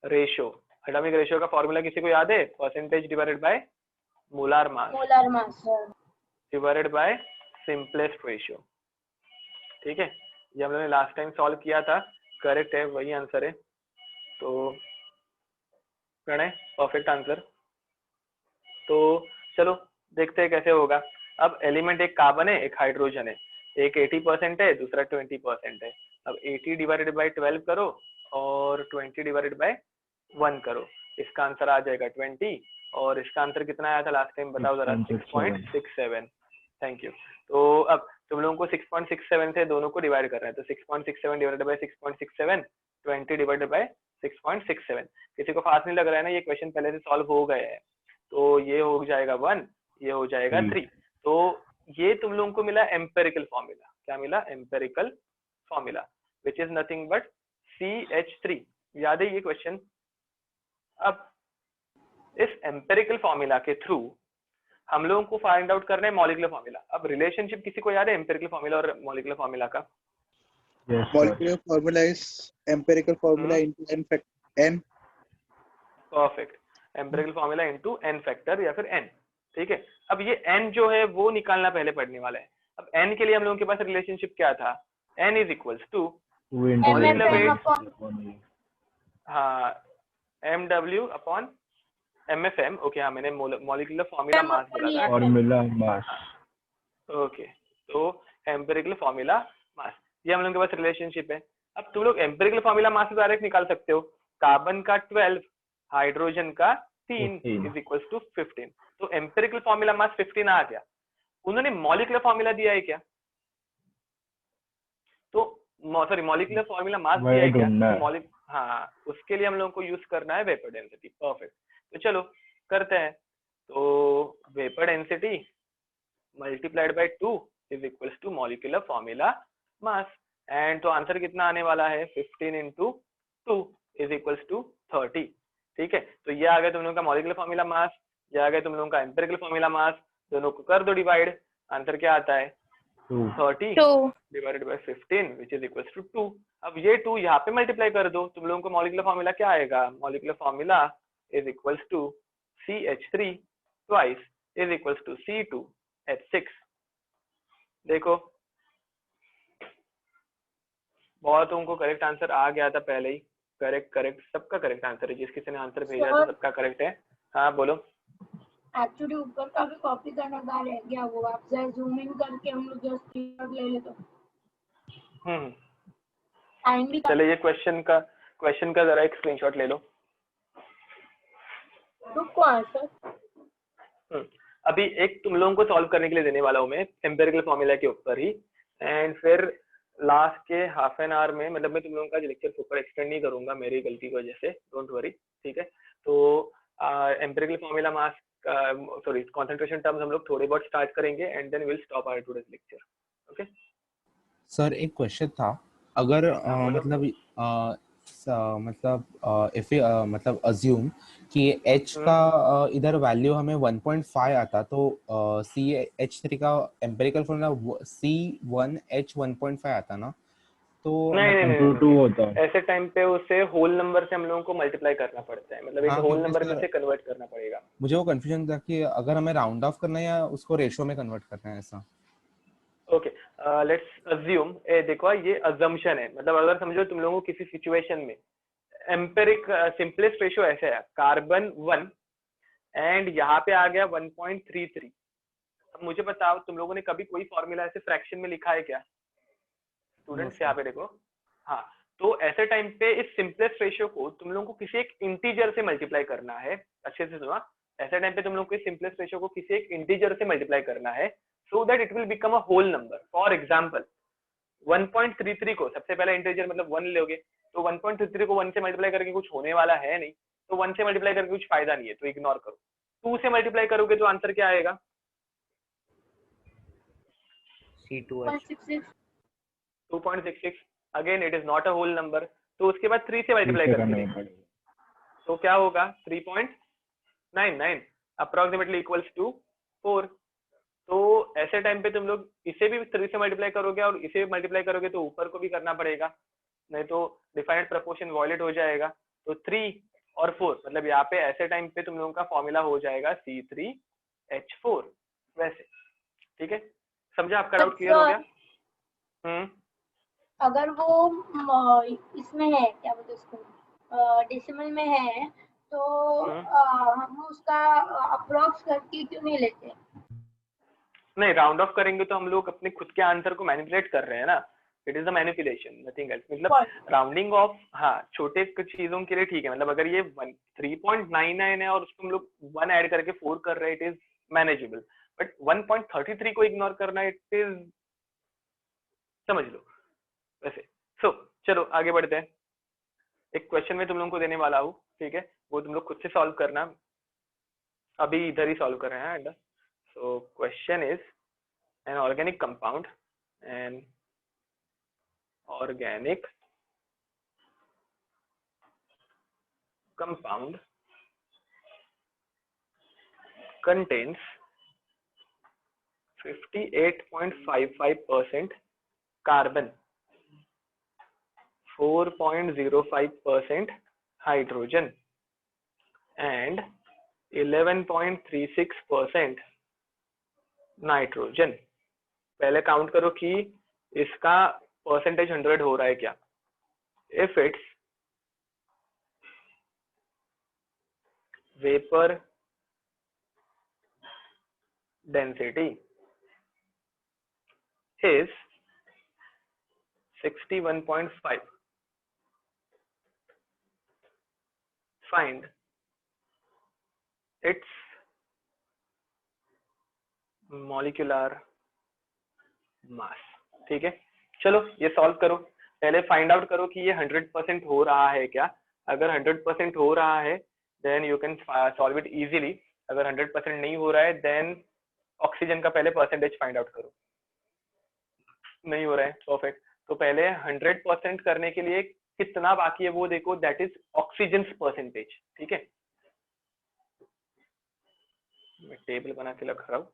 A: रेशियो। एटॉमिक रेशियो का फॉर्मूला किसी को याद है? Percentage divided by molar mass divided bye simplest ratio, ठीक है। ये हम लोगों ने लास्ट टाइम सॉल्व किया था, करेक्ट है, वही आंसर है। तो प्रणय परफेक्ट आंसर। तो चलो देखते हैं कैसे होगा। अब एलिमेंट एक कार्बन है, एक हाइड्रोजन है, एक 80% है, दूसरा 20% है। अब 80 डिवाइडेड बाय 12 करो और 20 डिवाइडेड बाय 1 करो, इसका आंसर आ जाएगा 20। और इसका आंसर कितना आया था लास्ट टाइम बताओ जरा? 6.67। Thank you. तो अब तुम लोगों को 6.67 से दोनों को डिवाइड करना है, तो 6.67 डिवाइडेड बाय 6.67, 20 डिवाइडेड बाय 6.67। किसी को फास्ट नहीं लग रहा है ना? ये क्वेश्चन पहले से सॉल्व हो गए हैं, तो ये हो जाएगा 1, ये हो जाएगा 3। तो ये तुम लोगों को मिला एम्पेरिकल फॉर्मूला। क्या मिला? Empirical formula which is nothing but CH3। याद है ये क्वेश्चन? अब इस एम्पेरिकल फॉर्मूला के थ्रू हम लोगों को फाइंड आउट करना है मॉलिक्यूलर फॉर्मूला। अब रिलेशनशिप किसी को याद है एम्पेरिकल फॉर्मूला और मॉलिक्यूलर फॉर्मूला का?
E: Molecular formula is empirical formula into n.
A: Perfect, empirical formula into n factor या फिर n, ठीक है। अब ये n जो है वो निकालना पहले पढ़ने वाला है। अब n के लिए हम लोगों के पास रिलेशनशिप क्या था? n is equals to molecular weight, हाँ, mw अपॉन mfm। ओके, हाँ मैंने मॉलिक्यूलर फॉर्मूला मास बोला था,
F: फॉर्मूला मास।
A: ओके। तो एम्पिरिकल फॉर्मूला मास, ये हम लोगों के पास रिलेशनशिप है। अब तुम लोग एम्पिरिकल फॉर्मूला मास से डायरेक्ट निकाल सकते हो। कार्बन का 12, हाइड्रोजन का 3 इज इक्वल्स टू 15। तो एम्पिरिकल फॉर्मूला मास 15 आ गया। उन्होंने मॉलिक्यूलर फॉर्मूला दिया है क्या? तो सॉरी, मॉलिक्यूलर फॉर्मूला मास दिया है क्या? हाँ, उसके लिए हम लोगों को यूज करना है वेपर डेंसिटी। परफेक्ट, तो चलो करते हैं। तो vapour density multiplied by 2 is equals to molecular formula mass. And तो आंसर कितना आने वाला है? 15 इंटू 2 इज इक्वल्स टू 30, ठीक है। तो ये आ गया तुम लोगों का मॉलिक्यूलर फॉर्मूला मास, ये आ गया तुम लोगों का एम्पिरिकल फॉर्मूला मास। दोनों को कर दो डिवाइड, आंसर क्या आता है? 30 divided by 15 which is equals to 2। अब ये 2 यहाँ पे मल्टीप्लाई कर दो, तुम लोगों को मॉलिक्यूलर फॉर्मूला क्या आएगा? Molecular formula is equals to CH3 twice is equals to C2H6। देखो बहुत उनको करेक्ट आंसर आ गया था पहले ही। करेक्ट सबका करेक्ट आंसर है, जिस किसी ने आंसर भेजा था सबका करेक्ट है। हाँ बोलो।
C: एक्चुअली ऊपर का भी कॉपी करना था, रह गया वो, आप जरा जूम इन करके हम लोग जस्ट स्क्रीनशॉट ले ले तो टाइम भी।
A: चलिए ये क्वेश्चन का जरा एक स्क्रीनशॉट ले लो।
C: रुको आंसर
A: अभी एक तुम लोगों को सॉल्व करने के लिए देने वाला हूँ मैं एम्पिरिकल फॉर्मूला के ऊपर ही, एंड फिर लास्ट के हाफ एन आवर में, मतलब मैं तुम लोगों का लेक्चर के ऊपर एक्सटेंड नहीं करूंगा मेरी गलती की वजह से, डोंट वरी, ठीक है। तो empirical formula mass, sorry concentration terms हम लोग थोड़े बहुत स्टार्ट करेंगे and then will stop our today's lecture. Okay
F: sir एक क्वेश्चन था, अगर इफ मतलब अज्यूम कि H का इधर वैल्यू हमें 1.5 आता, तो CH3 का एम्पिरिकल फॉर्मूला C1H 1.5 आता ना, तो
A: नहीं नहीं
F: मतलब
A: नहीं,
G: टू
A: नहीं,
G: होता है।
A: ऐसे टाइम पे उसे होल नंबर से हम लोगों को मल्टीप्लाई करना पड़ता है, मतलब एक
F: हाँ
A: होल
F: क्योंकि
A: नंबर में
F: सर
A: से कन्वर्ट करना पड़ेगा।
F: मुझे वो कंफ्यूजन था कि अगर हमें राउंड ऑफ करना है या उसको रेशो में कन्वर्ट करना है ऐसा।
A: ओके, लेट्स अज्यूम, देखो ये अजम्पशन है, मतलब अगर समझो तुम लोगों को किसी सिचुएशन में एम्पेरिक सिंपलेस्ट रेशियो ऐसे है, कार्बन 1 एंड यहाँ पे आ गया 1.33। अब मुझे बताओ तुम लोगों ने कभी कोई फॉर्मूला ऐसे फ्रैक्शन में लिखा है क्या स्टूडेंट्स? यहाँ पे देखो, हाँ, तो ऐसे टाइम पे इस सिंपलेस्ट रेशियो को तुम लोगों को किसी एक इंटीजर से मल्टीप्लाई करना है। अच्छे से सुना, ऐसे टाइम पे तुम लोग को इस सिंपलेस्ट रेशियो को किसी एक इंटीजर से मल्टीप्लाई करना है so that it will become a whole number. For example 1.33 को सबसे पहला इंटीजर मतलब 1 लोगे, तो 1.33 को 1 से मल्टीप्लाई करके कुछ होने वाला है नहीं, तो 1 से मल्टीप्लाई करके कुछ फायदा नहीं है, तो इग्नोर करो। 2 से मल्टीप्लाई करोगे तो आंसर क्या आएगा?
B: C2H
A: 2.66। Again it is not a whole number, तो उसके बाद 3 से मल्टीप्लाई
G: इससे
A: करके
G: करना
A: देखो,
G: पड़ेगा।
A: तो क्या होगा? 3.99 अप्रोक्सीमेटली इक्वल्स टू 4। तो ऐसे टाइम पे तुम लोग इसे भी 3 से मल्टीप्लाई करोगे और इसे भी मल्टीप्लाई करोगे तो ऊपर को भी करना पड़ेगा, नहीं तो डिफाइनेड प्रोपोर्शन वॉयलेट हो जाएगा। तो 3 और 4 मतलब यहाँ पे ऐसे टाइम पे तुम लोगों का फॉर्मूला हो जाएगा C3H4 वैसे। ठीक है, समझा? आपका डाउट क्लियर हो गया?
C: अगर वो इसमें है, क्या बोलते हैं उसको, डेसिमल में है, तो हम उसका अप्रोक्स करके क्यों नहीं लेते?
A: नहीं, राउंड ऑफ करेंगे तो हम लोग अपने खुद के आंसर को मैनिपुलेट कर रहे हैं ना, it is the manipulation, nothing else. मतलब राउंडिंग ऑफ, हाँ, छोटे चीजों के लिए ठीक है, मतलब अगर ये 3.99 है और उसको हम लोग 1 ऐड करके 4 कर रहे हैं, इट इज मैनेजेबल, बट 1.33 को इग्नोर करना, इट इज, समझ लो वैसे। सो चलो आगे बढ़ते हैं। एक क्वेश्चन में तुम लोगों को देने वाला हूँ, ठीक है, वो तुम लोग खुद से सॉल्व करना, अभी इधर ही सॉल्व कर रहे हैं। So question is an organic compound contains 58.55% carbon, 4.05% hydrogen and 11.36% nitrogen. पहले काउंट करो कि इसका परसेंटेज 100 हो रहा है क्या। If it's vapour density is 61.5, find its molecular mass। ठीक है, चलो ये सॉल्व करो। पहले फाइंड आउट करो कि ये 100% हो रहा है क्या। अगर 100% हो रहा है then you can solve it easily. अगर 100% नहीं हो रहा है देन ऑक्सीजन का पहले परसेंटेज फाइंड आउट करो। नहीं हो रहा है, परफेक्ट। तो पहले 100% करने के लिए कितना बाकी है वो देखो, दैट इज ऑक्सीजन परसेंटेज। ठीक है, मैं टेबल बना के रख रहा हूँ।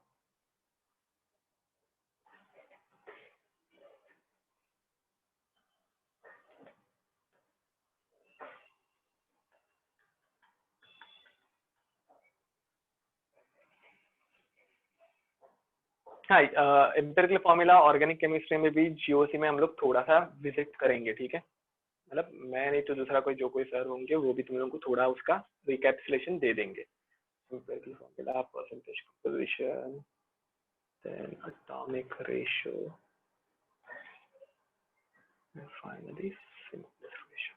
A: हाँ, एम्पिरिकल फॉर्मूला ऑर्गेनिक केमिस्ट्री में भी जीओसी में हम लोग थोड़ा सा विजिट करेंगे। ठीक है, मतलब मैं नहीं तो दूसरा कोई, जो कोई सर होंगे वो भी तुम लोगों को थोड़ा उसका रिकैपिचुलेशन दे देंगे। Empirical formula, percentage composition, then atomic ratio, finally simplest ratio.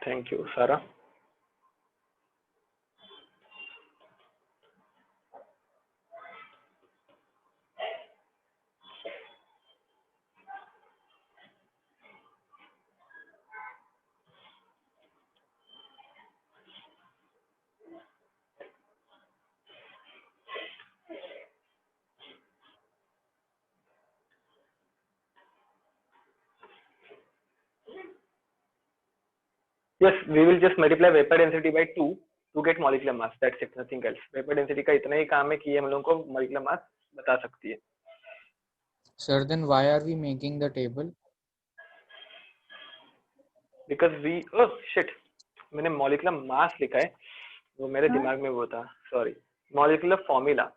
A: Thank you Sara. Yes, we will just multiply vapor density by 2 to get molecular mass. That's it, nothing else. Vapor density का इतना ही काम है कि ये हम लोगों को molecular mass बता सकती है.
D: Sir, then why are we making the table?
A: Because we, oh shit, मैंने molecular mass लिखा है, वो मेरे दिमाग में वो था, sorry. Molecular formula,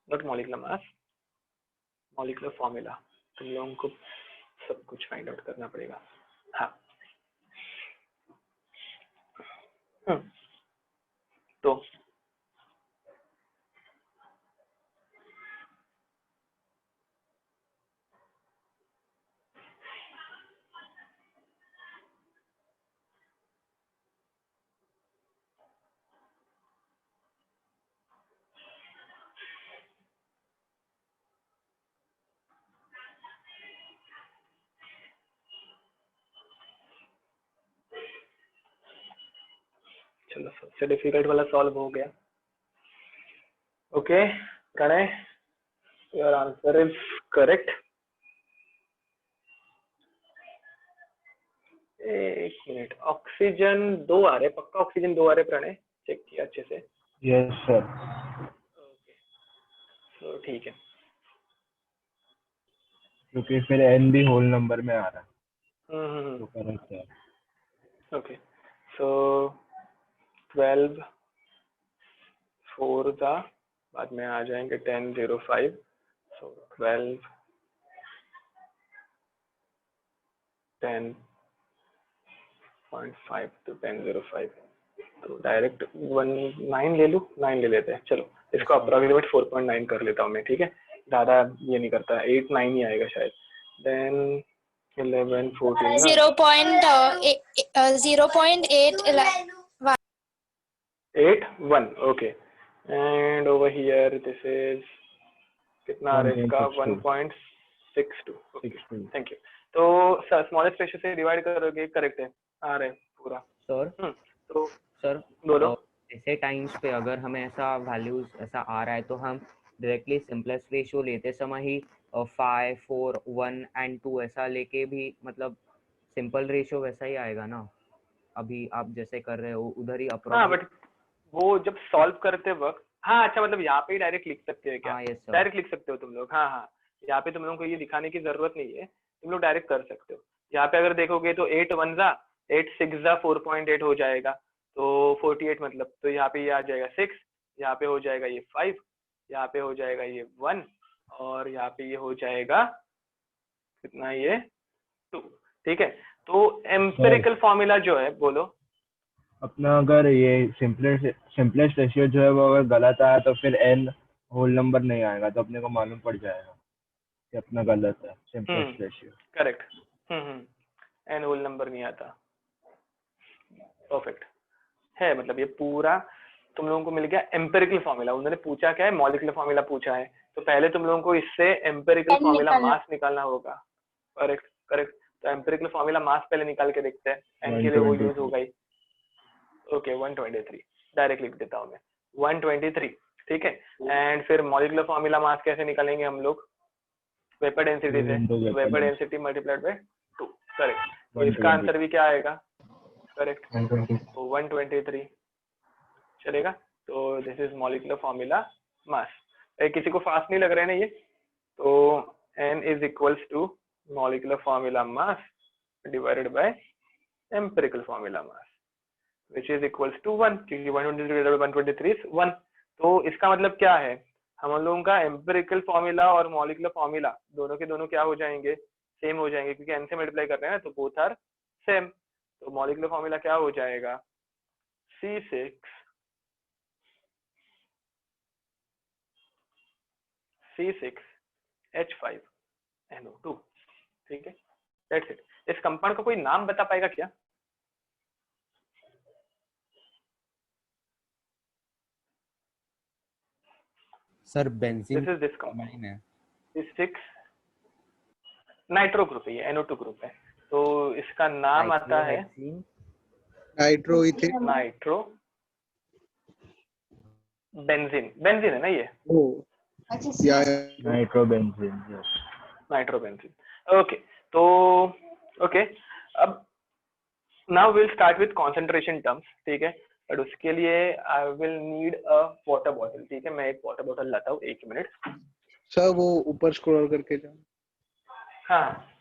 A: not molecular mass, molecular formula. तुम लोगों को सब कुछ फाइंड आउट करना पड़ेगा. हाँ, तो चलो सबसे डिफिकल्ट वाला सॉल्व हो गया. Okay Pranay, your answer is correct. एक मिनट, ऑक्सीजन 2 आ रहे, पक्का ऑक्सीजन 2 आ रहे प्रणय? चेक किया अच्छे से?
E: Yes sir.
A: ओके, तो ठीक है.
E: क्योंकि फिर n भी होल नंबर में आ रहा है.
A: तो
E: करेक्ट है.
A: ओके, सो 12 4 था, बाद में आ जाएंगे 10 0 5. सो 12 10.5 to 10 0 5. तो डायरेक्ट 9 ले लूँ, 9 ले लेते हैं. चलो इसको अप्रोक्सीमेट 4.9 कर लेता हूँ मैं, ठीक है? ज़्यादा ये नहीं करता, 8 9 ही आएगा शायद. Then 11 14 8 1. Okay, and over here this is कितना आ रहा है इसका? 1.62. Okay, thank you. तो स्मॉलेस्ट रेशियो से डिवाइड करोगे, करेक्ट है, आ रहा है पूरा.
B: सर
A: तो
B: सर
A: बोलो.
B: ऐसे टाइम्स पे अगर हमें ऐसा वैल्यूज ऐसा आ रहा है तो हम डायरेक्टली सिंपलेस्ट रेशियो लेते समय ही 5 4 1 एंड 2 ऐसा लेके भी मतलब सिंपल रेशियो वैसा ही आएगा ना, अभी आप जैसे कर रहे हो उधर ही
A: हाँ,
B: अप्रोक्सीमेट.
A: बट वो जब सॉल्व करते वक्त, हाँ अच्छा, मतलब यहाँ पे ही डायरेक्ट लिख सकते हैं क्या?
B: हाँ, yes, sir.
A: डायरेक्ट लिख सकते हो तुम लोग. हाँ हाँ, यहाँ पे तुम लोगों को ये दिखाने की जरूरत नहीं है, तुम लोग डायरेक्ट कर सकते हो. यहाँ पे अगर देखोगे तो 8 1 जा 8 6 जा 4.8 हो जाएगा, तो 48 मतलब, तो यहाँ पे ये आ जाएगा 6, यहाँ पे हो जाएगा ये 5, यहाँ पे हो जाएगा ये 1, और यहाँ पे ये हो जाएगा कितना, ये 2. ठीक है, तो एम्पिरिकल फॉर्मूला जो है, बोलो.
E: अपना अगर ये सिंपलेस्ट रेशियो जो है वो अगर गलत आया तो फिर n होल नंबर नहीं आएगा, तो अपने को मालूम पड़ जाएगा कि अपना गलत है simplest ratio.
A: Correct. An whole number नहीं आता. परफेक्ट है, मतलब ये पूरा तुम लोगों को मिल गया एम्पिरिकल फॉर्मूला. उन्होंने पूछा क्या है? मॉलिक्यूलर फॉर्मूला पूछा है, तो पहले तुम लोगों को इससे एम्पिरिकल फॉर्मूला मास निकालना होगा. Correct correct. तो एम्पिरिकल फॉर्मूला मास पहले निकाल के देखते हैं, एन के लिए वो यूज होगा ही. ओके, 123 डायरेक्ट लिख देता हूँ मैं, 123. ठीक है, एंड फिर मॉलिक्यूलर फॉर्मूला मास कैसे निकालेंगे हम लोग? वेपर डेंसिटी से. Vapour density multiplied by 2. Correct. तो इसका आंसर भी क्या आएगा? करेक्ट, तो 123 चलेगा. तो दिस इज मॉलिक्यूलर फॉर्मूला मास. किसी को फास्ट नहीं लग रहा है ना ये? तो n is equals to molecular formula mass divided by empirical formula mass, which is equals to 1, क्योंकि 123 is 1. तो इसका मतलब क्या है? हम लोगों का एम्पिरिकल फॉर्मूला और मॉलिक्यूलर फॉर्मूला दोनों के दोनों क्या हो जाएंगे? सेम हो जाएंगे, क्योंकि n से मल्टीप्लाई कर रहे हैं ना, तो बोथ आर सेम. तो मॉलिक्यूलर फॉर्मूला क्या हो जाएगा? C6H5NO2. ठीक है, दैट्स इट. इस कंपाउंड का कोई नाम बता पाएगा क्या?
F: Sir benzene
A: this is this compound है. C6 नाइट्रो ग्रुप है, ये NO2 ग्रुप है. तो इसका नाम आता है
E: नाइट्रोइथिन.
A: Nitro benzene. बेंजीन है ना ये?
E: नाइट्रोबेंजीन.
A: नाइट्रोबेंजीन. ओके, तो ओके, अब now will start with concentration terms, ठीक है। बट उसके लिए I will need a water bottle, ठीक है। मैं एक वाटर बॉटल लाता हूँ, 1 मिनट।
G: सर वो ऊपर स्क्रॉल करके जाओ।
A: हाँ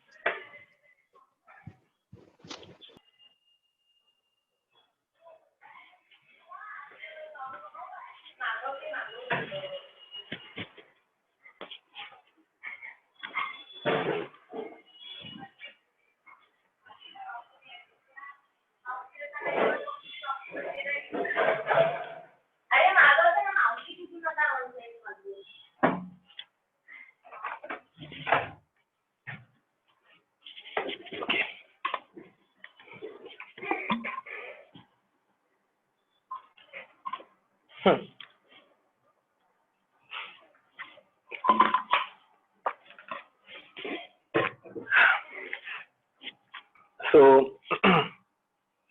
A: सो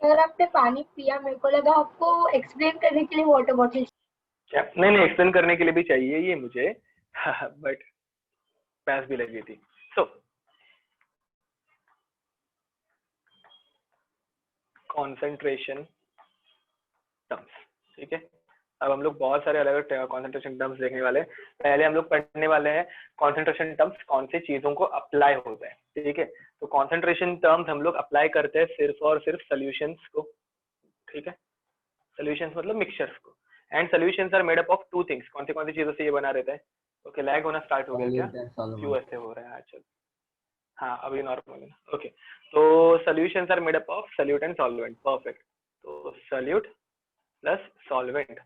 C: सर आपने पानी पिया, मेरे को लगा आपको एक्सप्लेन करने के लिए वाटर बॉटल।
A: नहीं नहीं, एक्सप्लेन करने के लिए भी चाहिए ये मुझे, बट प्यास भी लगी थी। सो कॉन्सेंट्रेशन टर्म्स, ठीक है। अब हम लोग बहुत सारे अलग अलग कॉन्सेंट्रेशन टर्म्स देखने वाले हैं। पहले हम लोग पढ़ने वाले हैं कॉन्सेंट्रेशन टर्म्स कौन सी चीजों को अप्लाई होता है, ठीक है। तो कॉन्सेंट्रेशन टर्म्स हम लोग अप्लाई करते हैं सिर्फ और सिर्फ सॉल्यूशंस को, ठीक है। सॉल्यूशंस मतलब मिक्सचर्स को। And solutions are made up of 2 things. कौन सी चीजों से ये बना रहता है? ओके, लैग होना स्टार्ट हो गया क्या? क्यों ऐसे हो रहा है आजकल? हाँ अभी नॉर्मल है। ओके, तो solutions are made up of solute and solvent. Perfect. तो सॉल्यूट प्लस सॉल्वेंट,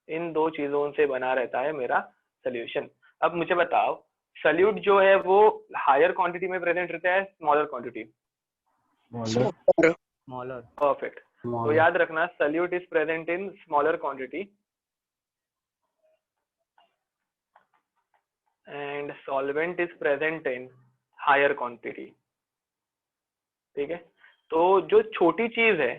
A: इन 2 चीजों से बना रहता है मेरा सॉल्यूशन। अब मुझे बताओ, सॉल्यूट जो है वो हायर क्वांटिटी में प्रेजेंट रहता है, स्मॉलर क्वांटिटी?
B: स्मॉलर।
A: परफेक्ट। तो याद रखना, solute is present in smaller quantity and solvent is present in higher quantity, ठीक है। तो जो छोटी चीज है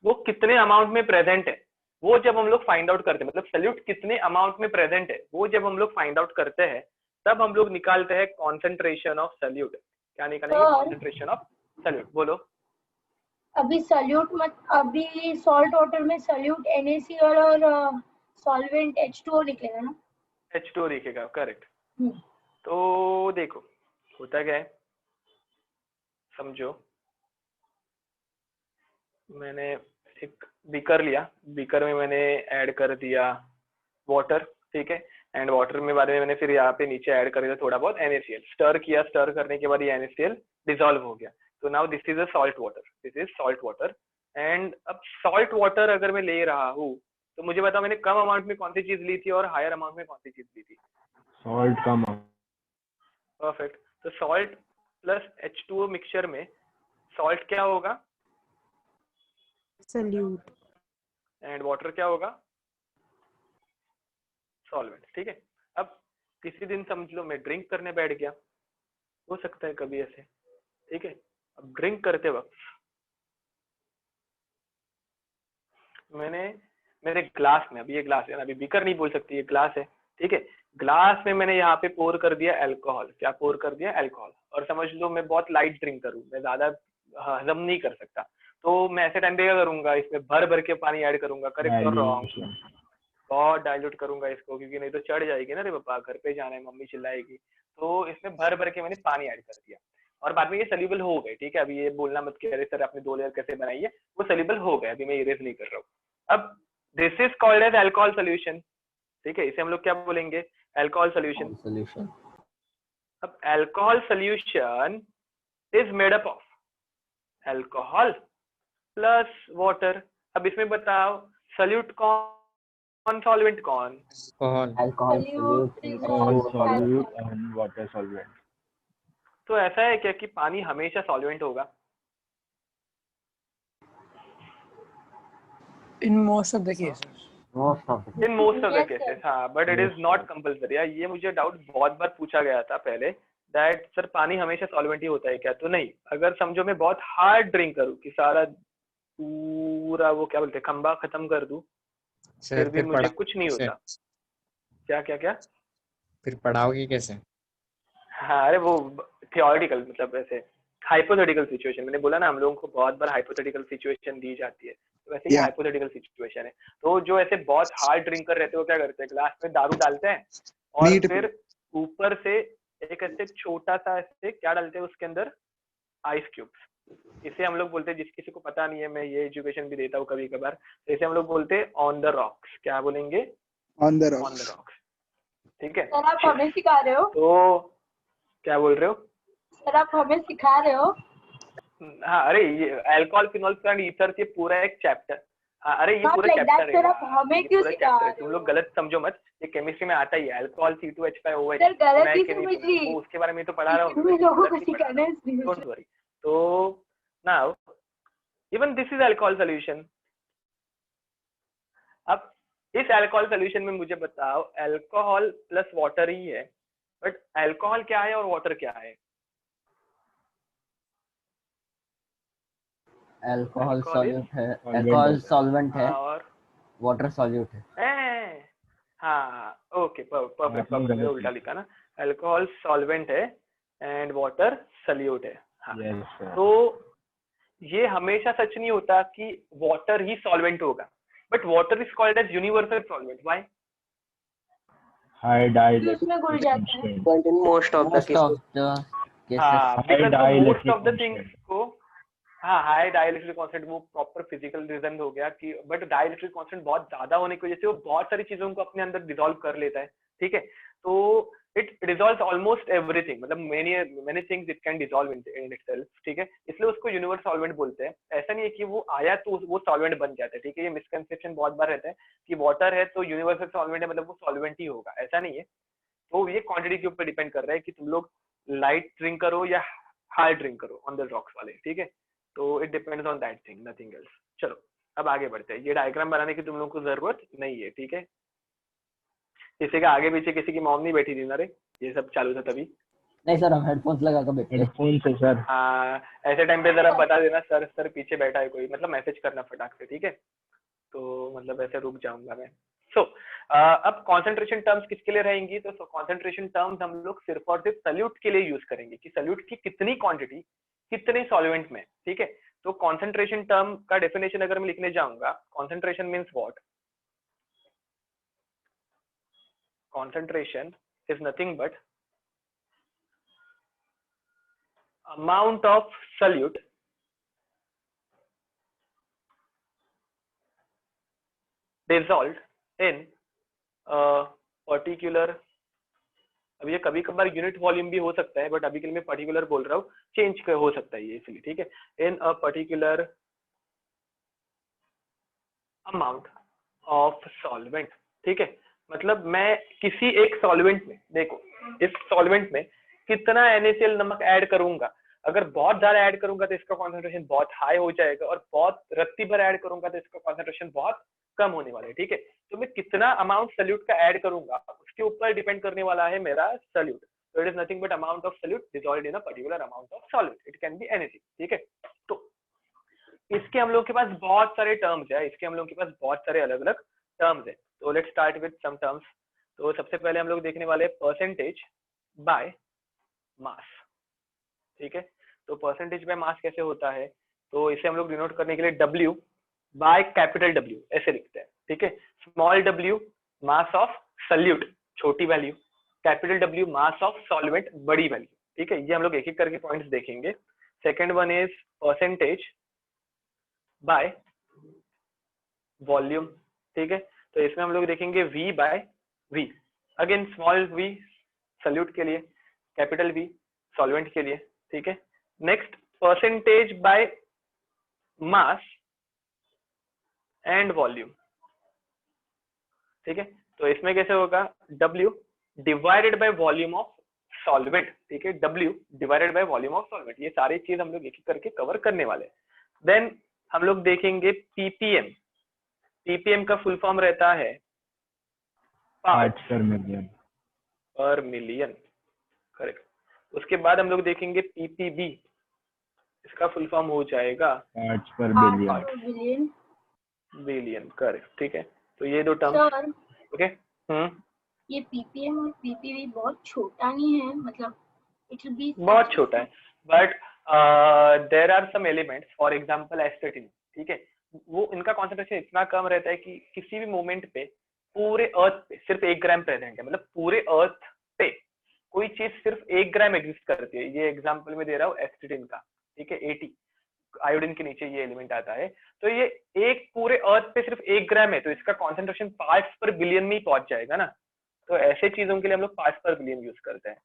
A: वो कितने अमाउंट में प्रेजेंट है, वो जब हम लोग फाइंड आउट करते हैं, मतलब सॉल्यूट कितने अमाउंट में प्रेजेंट है वो जब हम लोग फाइंड आउट करते हैं, तब हम लोग निकालते हैं कॉन्सेंट्रेशन ऑफ सॉल्यूट। क्या निकालेंगे? Concentration of solute. बोलो।
C: अभी सॉल्यूट मत, अभी सॉल्ट वाटर में सॉल्यूट NaCl और सॉल्वेंट H2O निकलेगा ना?
A: H2O दिखेगा, करेक्ट।
C: हम्म।
A: तो देखो होता क्या है, समझो, मैंने एक बीकर लिया, बीकर में मैंने ऐड कर दिया वाटर, ठीक है। एंड वाटर में बारे में मैंने फिर यहाँ पे नीचे ऐड कर दिया थोड़ा बहुत NaCl, स्टर किया, स्टर करने के बाद ये NaCl डिसॉल्व हो गया। तो now this is a salt water, this is salt water. And अब सॉल्ट वाटर अगर मैं ले रहा हूँ तो मुझे बताओ मैंने कम अमाउंट में कौन सी चीज ली थी और हायर अमाउंट में कौन सी चीज ली थी?
E: सॉल्ट कम।
A: परफेक्ट। तो सॉल्ट प्लस H2O मिक्सचर में सॉल्ट क्या होगा?
H: सॉल्यूट।
A: एंड वाटर क्या होगा? सॉल्वेंट, ठीक है। अब किसी दिन समझ लो मैं ड्रिंक करने बैठ गया, हो सकता है कभी ऐसे, ठीक है। अब ड्रिंक करते वक्त मैंने मेरे ग्लास में, अभी ये ग्लास है ना, अभी बीकर नहीं बोल सकती, ये ग्लास है, ठीक है। ग्लास में मैंने यहाँ पे पोर कर दिया अल्कोहल। क्या पोर कर दिया? अल्कोहल। और समझ लो मैं बहुत लाइट ड्रिंकर हूँ, मैं ज्यादा हजम नहीं कर सकता, तो मैं ऐसे टाइम पे क्या करूंगा, इसमें भर भर के पानी ऐड करूंगा। करेक्ट और रॉन्ग? बहुत डाइल्यूट करूंगा इसको, क्योंकि नहीं तो चढ़ जाएगी ना रे पापा, घर पे जाना है, मम्मी चिल्लाएगी। तो इसमें भर भर के मैंने पानी ऐड कर दिया और बाद में ये सोल्यूबल हो गए, ठीक है। अभी ये बोलना मत कि अरे सर आपने 2 लेयर कैसे बनाई है, वो सोल्यूबल हो गए, अभी मैं इरेज नहीं कर रहा हूँ। अब this is called as alcohol solution, ठीक है। इसे हम लोग क्या बोलेंगे? Alcohol solution. अब alcohol solution is made up of alcohol plus water. अब इसमें बताओ सोल्यूट कौन, सॉल्वेंट कौन?
C: Solute
E: and water solvent.
A: तो ऐसा है क्या कि पानी हमेशा सॉल्वेंट होगा?
G: In most of the cases.
A: In most of the
C: Yes,
A: cases,
C: sir.
A: हाँ, but it is not compulsory. ये मुझे डाउट बहुत बार पूछा गया था पहले, दैट सर पानी हमेशा सॉल्वेंट ही होता है क्या? तो नहीं। अगर समझो मैं बहुत हार्ड ड्रिंक करूँ कि सारा पूरा वो क्या बोलते हैं खंबा खत्म कर दूं, फिर भी मुझे कुछ नहीं होता। क्या क्या क्या?
D: फिर पढ़ाओगे कैसे?
A: हाँ अरे वो थियोरेटिकल, मतलब ऐसे हाइपोथेटिकल सिचुएशन, मैंने बोला ना हम लोगों को बहुत बार हाइपोथेटिकल सिचुएशन दी जाती है, तो वैसे ये हाइपोथेटिकल सिचुएशन है। तो जो ऐसे बहुत हार्ड ड्रिंकर रहते हो क्या करते हैं, ग्लास में दारू डालते हैं और
G: नीट
A: फिर ऊपर से एक ऐसे छोटा सा ऐसे क्या डालते हैं उसके अंदर, आइस क्यूब्स। इसे हम लोग बोलते हैं, जिस किसी को पता नहीं है मैं ये एजुकेशन भी देता हूँ कभी कभार, तो इसे हम लोग बोलते हैं ऑन द रॉक्स। क्या बोलेंगे?
G: On the
A: on the rocks. ठीक है,
C: सर आप हमें सिखा रहे हो?
A: तो क्या बोल रहे हो?
C: सर आप हमें सिखा रहे हो?
A: हाँ, अरे ये अल्कोहल, फिनोल्स एंड ईथर ये पूरा एक चैप्टर, हाँ अरे ये पूरा
C: like that,
A: चैप्टर
C: sir, आप हमें क्यों सिखा रहे
A: तुम
C: हो?
A: लोग गलत समझो मत, ये केमिस्ट्री में आता ही है, अल्कोहल C2H5OH।
C: सर गलत ही समझ ली,
A: वो उसके बारे में तो पढ़ा रहा हूँ,
C: मैं लोगों को सिखाना है इसलिए।
A: Don't worry. तो now even this is alcohol solution. अब इस अल्कोहल सॉल्यूशन में मुझे बताओ, अल्कोहल प्लस वाटर ही है, बट अल्कोहल क्या है और वाटर क्या है?
H: अल्कोहल सॉल्यूट है, अल्कोहल सॉल्वेंट है
A: और
H: वाटर सॉल्यूट है।
A: हाँ ओके, परफेक्ट, मैंने उल्टा लिखा ना, अल्कोहल सॉल्वेंट है एंड वाटर सॉल्यूट है। हाँ तो ये हमेशा सच नहीं होता कि वाटर ही सॉल्वेंट होगा, but water is called as universal solvent. Why?
E: High dielectric
C: उसमें घुल जाता है।
I: मोस्ट ऑफ द
H: केसेस
A: हाँ,
E: High
A: because most of the
E: dielectric
A: things को, हाँ हाई डाइलेक्ट्रिक कांस्टेंट वो प्रॉपर फिजिकल रीजन हो गया कि, बट डाइलेक्ट्रिक कांस्टेंट बहुत ज्यादा होने की वजह से वो बहुत सारी चीजों को अपने अंदर डिसॉल्व कर लेता है। ठीक है, तो इट डिसॉल्व्स ऑलमोस्ट एवरीथिंग, मतलब many things it can dissolve in itself. ठीक है, इसलिए उसको यूनिवर्सल सॉल्वेंट बोलते हैं। ऐसा नहीं है कि वो आया तो वो सॉल्वेंट बन जाता है। ठीक है, ये मिसकंसेप्शन बहुत बार रहता है कि वाटर है तो यूनिवर्सल सॉल्वेंट है, मतलब वो सॉल्वेंट ही होगा, ऐसा नहीं है। तो ये क्वांटिटी के ऊपर डिपेंड कर रहा है कि तुम लोग लाइट ड्रिंक करो या हार्ड ड्रिंक करो ऑन द रॉक्स वाले। ठीक है, तो it depends on that thing, nothing else. चलो अब आगे बढ़ते हैं। ये डायग्राम बनाने की तुम लोग को जरूरत नहीं है। ठीक है, किसी का आगे पीछे किसी की मॉम नहीं बैठी थी ना रे, ये सब चालू था तभी?
H: नहीं सर, हम हेडफोन्स लगा कर बैठे हैं।
E: हेडफोन से सर।
A: हाँ, ऐसे टाइम पे जरा बता देना सर पीछे बैठा है कोई, मतलब मैसेज करना फटाक से। ठीक है, तो मतलब ऐसे रुक जाऊंगा मैं। सो अब कॉन्सेंट्रेशन टर्म्स किसके लिए रहेंगी? तो कॉन्सेंट्रेशन टर्म्स हम लोग सिर्फ और सिर्फ सल्यूट के लिए यूज करेंगे कि सल्यूट की कितनी क्वांटिटी कितने सॉल्वेंट में। ठीक है, तो कॉन्सेंट्रेशन टर्म का डेफिनेशन अगर मैं लिखने जाऊंगा, concentration means what? concentration is nothing but amount of solute dissolved in a particular, अब ये कभी कभार यूनिट वॉल्यूम भी हो सकता है, बट अभी के लिए मैं पर्टिकुलर बोल रहा हूँ, चेंज हो सकता है ये इसलिए। ठीक है, in a particular amount of solvent. ठीक है, मतलब मैं किसी एक सॉल्वेंट में, देखो इस सॉल्वेंट में कितना NaCl नमक ऐड करूंगा, अगर बहुत ज्यादा ऐड करूंगा तो इसका कॉन्सेंट्रेशन बहुत हाई हो जाएगा, और बहुत रत्ती भर ऐड करूंगा तो इसका कॉन्सेंट्रेशन बहुत कम होने वाला है। ठीक है, तो मैं कितना अमाउंट सल्यूट का ऐड करूंगा उसके ऊपर डिपेंड करने वाला है मेरा सल्यूट। तो it is nothing but amount of solute dissolved in a particular amount of solvent, it can be anything. ठीक है, तो इसके हम लोग के पास बहुत सारे टर्म्स है, इसके हम लोग के पास बहुत सारे अलग अलग टर्म्स है। तो let's start with some terms. तो सबसे पहले हम लोग देखने वाले परसेंटेज बाय मास। ठीक है, तो परसेंटेज बाय मास कैसे होता है? तो इसे हम लोग डिनोट करने के लिए W बाय कैपिटल W ऐसे लिखते हैं। ठीक है, small w mass of solute छोटी value, capital W mass of solvent बड़ी वैल्यू। ठीक है, ये हम लोग एक एक करके पॉइंट्स देखेंगे। Second one is percentage by volume. ठीक है, तो इसमें हम लोग देखेंगे V by V, again small v solute के लिए, कैपिटल V सॉल्वेंट के लिए। ठीक है, next percentage by mass and volume. ठीक है, तो इसमें कैसे होगा? W divided by volume of solvent. ठीक है, W divided by volume of solvent, ये सारी चीज हम लोग एक एक करके कवर करने वाले हैं। देन हम लोग देखेंगे ppm। ppm का फुल फॉर्म रहता है
E: पार्ट्स पर मिलियन,
A: करेक्ट। उसके बाद हम लोग देखेंगे ppb, इसका फुल फॉर्म हो जाएगा
E: पार्ट्स पर
C: बिलियन।
A: Billion, correct. ठीक है, तो ये दो टर्म्स। ओके,
C: ये ppm और ppb बहुत छोटा नहीं है, मतलब इट विल बी
A: बहुत छोटा है, but there are some elements, for example astatine, ठीक है, वो इनका कॉन्सेंट्रेशन इतना कम रहता है कि किसी भी मोमेंट पे पूरे अर्थ पे सिर्फ 1 ग्राम प्रेजेंट है, मतलब पूरे अर्थ पे कोई चीज सिर्फ 1 ग्राम एग्जिस्ट करती है। ये एग्जांपल में दे रहा हूँ एस्टेटिन का, ठीक है, 80 आयोडीन के नीचे ये एलिमेंट आता है, तो ये एक पूरे अर्थ पे सिर्फ 1 ग्राम है, तो इसका कॉन्सेंट्रेशन पार्ट्स पर बिलियन में ही पहुंच जाएगा ना। तो ऐसे चीजों के लिए हम लोग पार्ट्स पर बिलियन यूज करते हैं।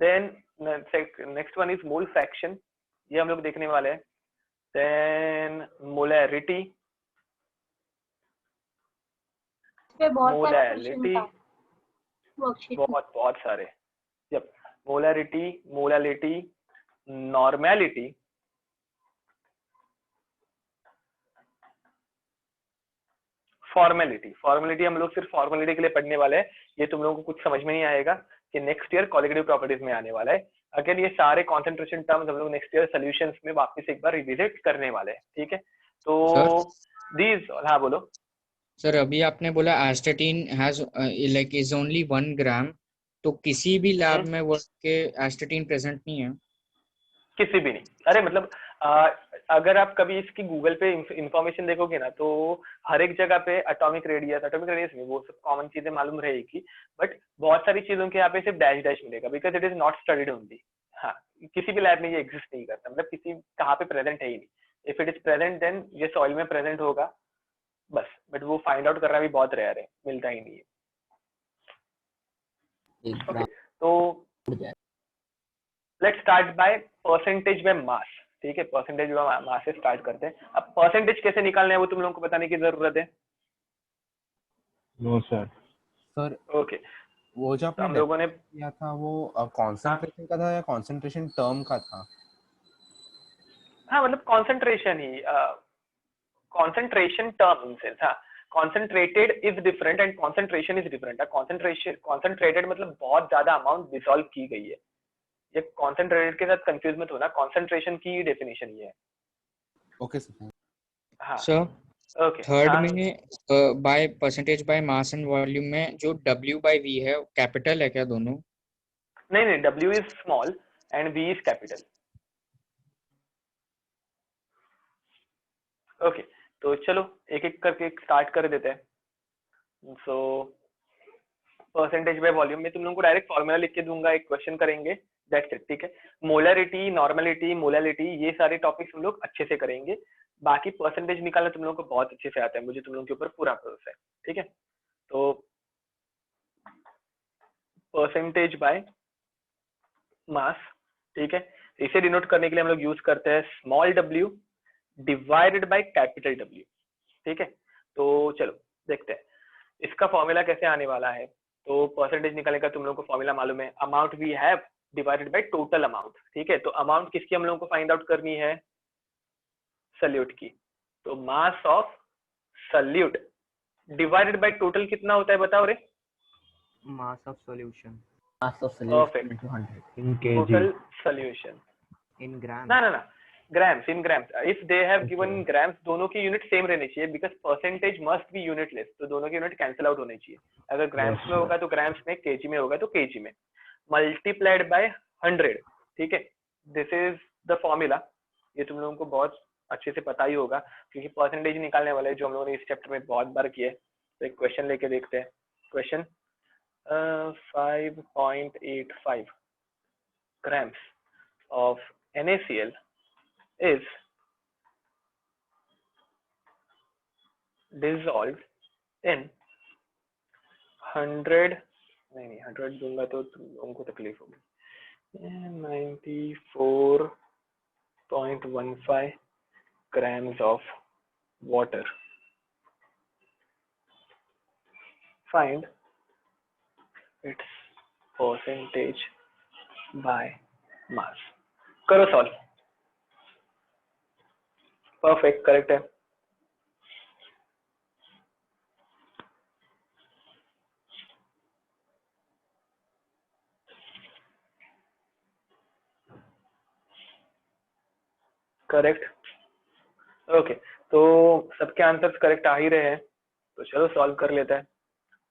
A: Then next one is mole fraction, ये हम लोग देखने वाले हैं। देन मोलैरिटी, मोलैरिटी बहुत सारे, जब molarity, molality, normality, formality. Formality हम लोग सिर्फ फॉर्मेलिटी के लिए पढ़ने वाले हैं, ये तुम लोगों को कुछ समझ में नहीं आएगा कि नेक्स्ट ईयर कॉलिगेटिव प्रॉपर्टीज में आने वाला है। अगेन ये सारे कॉन्सेंट्रेशन टर्म्स हम लोग नेक्स्ट ईयर सॉल्यूशंस में वापस एक बार रिविजिट करने वाले हैं, ठीक है। तो दीज, हाँ बोलो
D: सर। अभी आपने बोला एस्टेटिन हैज लाइक इज ओनली 1 ग्राम, तो किसी भी लैब में वर्क के एस्टेटिन प्रेजेंट नहीं है?
A: किसी भी नहीं। अरे मतलब अगर आप कभी इसकी गूगल पे इंफॉर्मेशन देखोगे ना, तो हर एक जगह पे एटॉमिक रेडियस नहीं, वो सब कॉमन चीजें मालूम रहेगी, बट बहुत सारी चीजों के यहाँ पे सिर्फ डैश डैश मिलेगा, because it is not studied only. हाँ, किसी भी लैब में ये एग्जिस्ट नहीं करता, मतलब किसी कहाँ पे प्रेजेंट है ही नहीं। If it is present then ये सॉइल में प्रेजेंट होगा बस, बट वो फाइंड आउट करना भी बहुत रेयर है, मिलता ही नहीं है। Okay, तो let's start by percentage by मास, ठीक है, परसेंटेज बाय मास से स्टार्ट करते हैं। अब परसेंटेज कैसे निकालना है वो तुम लोगों को बताने की जरूरत है?
E: No sir.
F: सर
A: ओके,
F: वो जो आपने
A: हम लोगों ने
F: किया था वो कंसंट्रेशन का था या कंसंट्रेशन टर्म का था?
A: हाँ, मतलब concentration he, concentration term in sense, हाँ, concentrated is different and concentration is different। concentration, concentrated मतलब बहुत ज्यादा अमाउंट डिसॉल्व की गई है, ये concentrated के साथ कंफ्यूज मत होना, concentration की डेफिनेशन ये है।
F: Okay sir.
A: हाँ
D: सर
A: ओके,
D: थर्ड में by percentage by mass and volume में जो W बाय V है कैपिटल है क्या दोनों?
A: नहीं नहीं, W is small and V is capital. Okay, तो चलो एक एक करके स्टार्ट कर देते हैं। सो परसेंटेज बाय वॉल्यूम में तुम लोगों को डायरेक्ट फॉर्मूला लिख के दूंगा, एक क्वेश्चन करेंगे, दैट्स इट, ठीक है। मोलैरिटी, नॉर्मेलिटी, मोलैलिटी, ये सारे टॉपिक्स हम लोग अच्छे से करेंगे। बाकी परसेंटेज निकालना तुम लोगों को बहुत अच्छे से आता है, मुझे तुम लोगों के ऊपर पूरा भरोसा है, ठीक है। तो परसेंटेज बाय मास, ठीक है, इसे डिनोट करने के लिए हम लोग यूज करते हैं small w divided by capital W, ठीक है। तो चलो देखते हैं इसका फॉर्मूला कैसे आने वाला है। तो परसेंटेज निकालने का तुम लोगों को फॉर्मूला मालूम है, amount we have divided by total amount, ठीक है। तो अमाउंट किसकी हम लोगों को फाइंड आउट करनी है? सल्यूट की। तो mass of solute divided by total कितना होता है बताओ रे?
B: Mass of solution,
H: mass of solution into 100
E: in KG,
A: total solution
B: in gram.
A: ना grams, in grams. If they have given in grams, दोनों की यूनिट सेम रहनी चाहिए, because percentage must be unitless, तो दोनों की यूनिट कैंसिल आउट होनी चाहिए। अगर ग्राम्स में होगा तो ग्राम्स में, केजी में होगा तो केजी में, मल्टीप्लाइड बाय 100, ठीक है। दिस इज द फॉर्मूला, ये तुम लोगों को बहुत अच्छे से पता ही होगा, क्योंकि परसेंटेज निकालने वाले हैं जो हम लोगों ने इस चैप्टर में बहुत बार किया है। तो एक क्वेश्चन लेके देखते हैं। Question 5.85 grams of NaCl is dissolved in 100, नहीं 100 दूंगा तो तुम लोगों को तकलीफ होगी, 94.15 grams of water। Find its percentage by mass। करो सॉल्व। परफेक्ट, करेक्ट है। Correct, okay. तो सबके आंसर्स करेक्ट आ ही रहे हैं, तो चलो सॉल्व कर लेते हैं।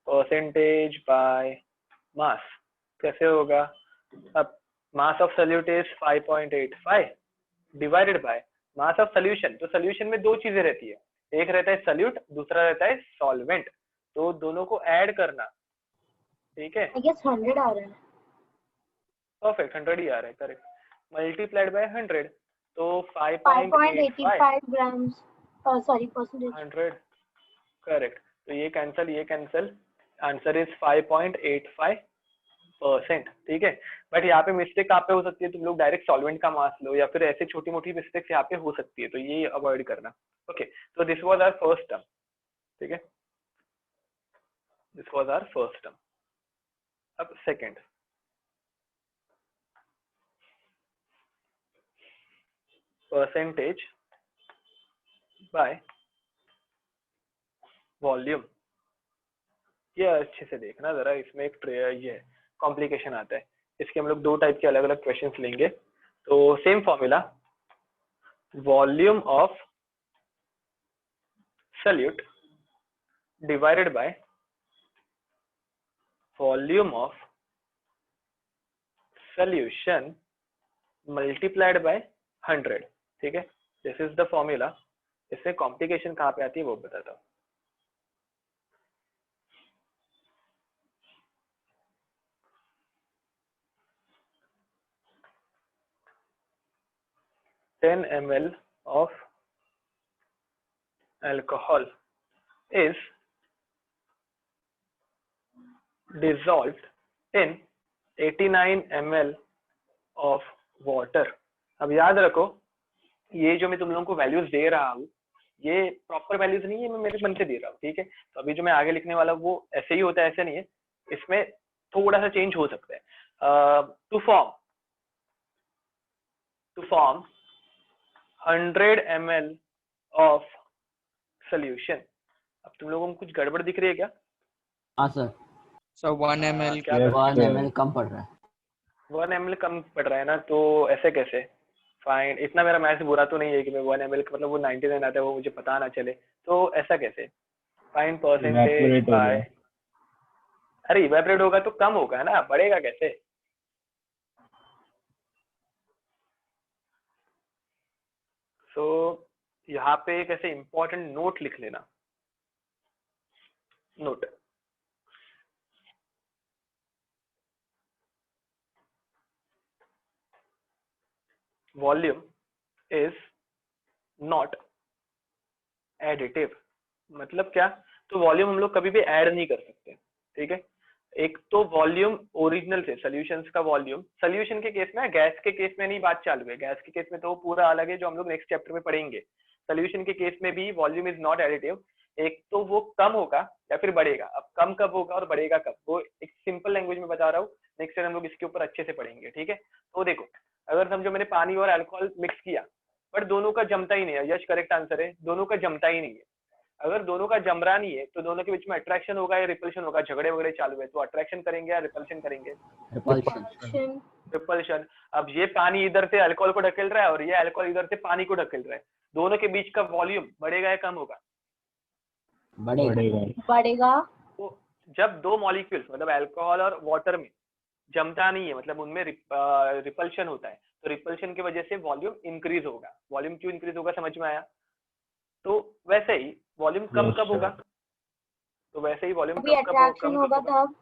A: परसेंटेज बाय मास कैसे होगा? अब mass of solute is 5.85 divided by mass of solution. तो सोल्यूशन में दो चीजें रहती है, एक रहता है सॉल्यूट, दूसरा रहता है सॉल्वेंट, तो दोनों को ऐड करना, ठीक है।
C: आई गेस 100 आ रहा है।
A: परफेक्ट, 100 ही आ रहा है, करेक्ट। मल्टीप्लाइड बाय 100, तो
C: 5.85 ग्राम्स सॉरी परसेंटेज।
A: 100, करेक्ट। तो ये कैंसल, आंसर इज 5.85%, ठीक है। बट यहाँ पे मिस्टेक कहाँ पे हो सकती है, तुम लोग डायरेक्ट सॉल्वेंट का मास लो या फिर ऐसे छोटी मोटी मिस्टेक्स यहाँ पे हो सकती है, तो ये अवॉइड करना। ओके, तो this was our first term, ठीक है, this was our first term. अब सेकंड, परसेंटेज बाय वॉल्यूम। ये अच्छे से देखना जरा, इसमें एक ये कॉम्प्लिकेशन आता है, इसके हम लोग दो टाइप के अलग अलग क्वेश्चंस लेंगे। तो same formula, volume of solute divided by volume of solution multiplied by 100, ठीक है। This is the formula. इसमें कॉम्प्लिकेशन कहाँ पे आती है वो बताता हूँ। Ten ml of alcohol is dissolved in 89 ml of water। अब याद रखो, ये जो मैं तुम लोगों को वैल्यूज दे रहा हूँ, ये प्रॉपर वैल्यूज नहीं है, मैं मेरे मन से दे रहा हूँ, ठीक है। तो अभी जो मैं आगे लिखने वाला वो ऐसे ही होता है, ऐसे नहीं है, इसमें थोड़ा सा चेंज हो सकता है। To form 100 ml of solution. अब तुम लोगों को कुछ गड़बड़ दिख रही है क्या?
H: हाँ सर,
D: So 1 ml.
A: क्या
H: 1 ml कम पड़ रहा है।
A: 1 ml कम पड़ रहा है ना, तो ऐसे कैसे? फाइन, इतना मेरा मैथ्स बुरा तो नहीं है कि मैं 1 ml मतलब वो 99 आता है वो मुझे पता ना चले, तो ऐसा कैसे? फाइन परसेंटेज
E: Evaporate हो
A: बाय,
E: गया।
A: अरे इवेपोरेट होगा तो कम होगा ना, बढ़ेगा कैसे? सो यहाँ पे एक ऐसे इंपॉर्टेंट नोट लिख लेना, note, volume is not additive. मतलब क्या? तो वॉल्यूम हम लोग कभी भी ऐड नहीं कर सकते, ठीक है। एक तो वॉल्यूम ओरिजिनल से, सॉल्यूशंस का वॉल्यूम, सॉल्यूशन के केस में, गैस के केस में नहीं बात चालू है, गैस के केस में तो पूरा अलग है जो हम लोग नेक्स्ट चैप्टर में पढ़ेंगे। सॉल्यूशन के केस में भी वॉल्यूम इज नॉट एडिटिव। एक तो वो कम होगा या फिर बढ़ेगा। अब कम कब होगा और बढ़ेगा कब, वो एक सिंपल लैंग्वेज में बता रहा हूँ, नेक्स्ट टाइम हम लोग इसके ऊपर अच्छे से पढ़ेंगे, ठीक है। तो देखो, अगर समझो मैंने पानी और अल्कोहल मिक्स किया, बट दोनों का जमता ही नहीं है, यश करेक्ट आंसर है, दोनों का जमता ही नहीं है। अगर दोनों का जम रहा नहीं है तो दोनों के बीच में अट्रैक्शन होगा या रिपल्शन होगा, झगड़े वगड़े चालू है तो अट्रैक्शन करेंगे या रिपल्शन करेंगे?
H: रिपल्शन।
A: रिपल्शन। अब ये पानी इधर से अल्कोहल को ढकेल रहा है और ये अल्कोहल इधर से पानी को ढकेल रहा है, दोनों के बीच का वॉल्यूम बढ़ेगा या कम होगा?
C: बढ़ेगा।
A: तो जब दो मॉलिक्यूल्स मतलब अल्कोहल और वाटर में जमता नहीं है, मतलब उनमें रिपल्शन होता है, तो रिपल्शन की वजह से वॉल्यूम इंक्रीज होगा। वॉल्यूम क्यों इंक्रीज होगा, समझ में आया? तो वैसे ही वॉल्यूम कम कब होगा? तो वैसे ही वॉल्यूम कम कब होगा?
C: तब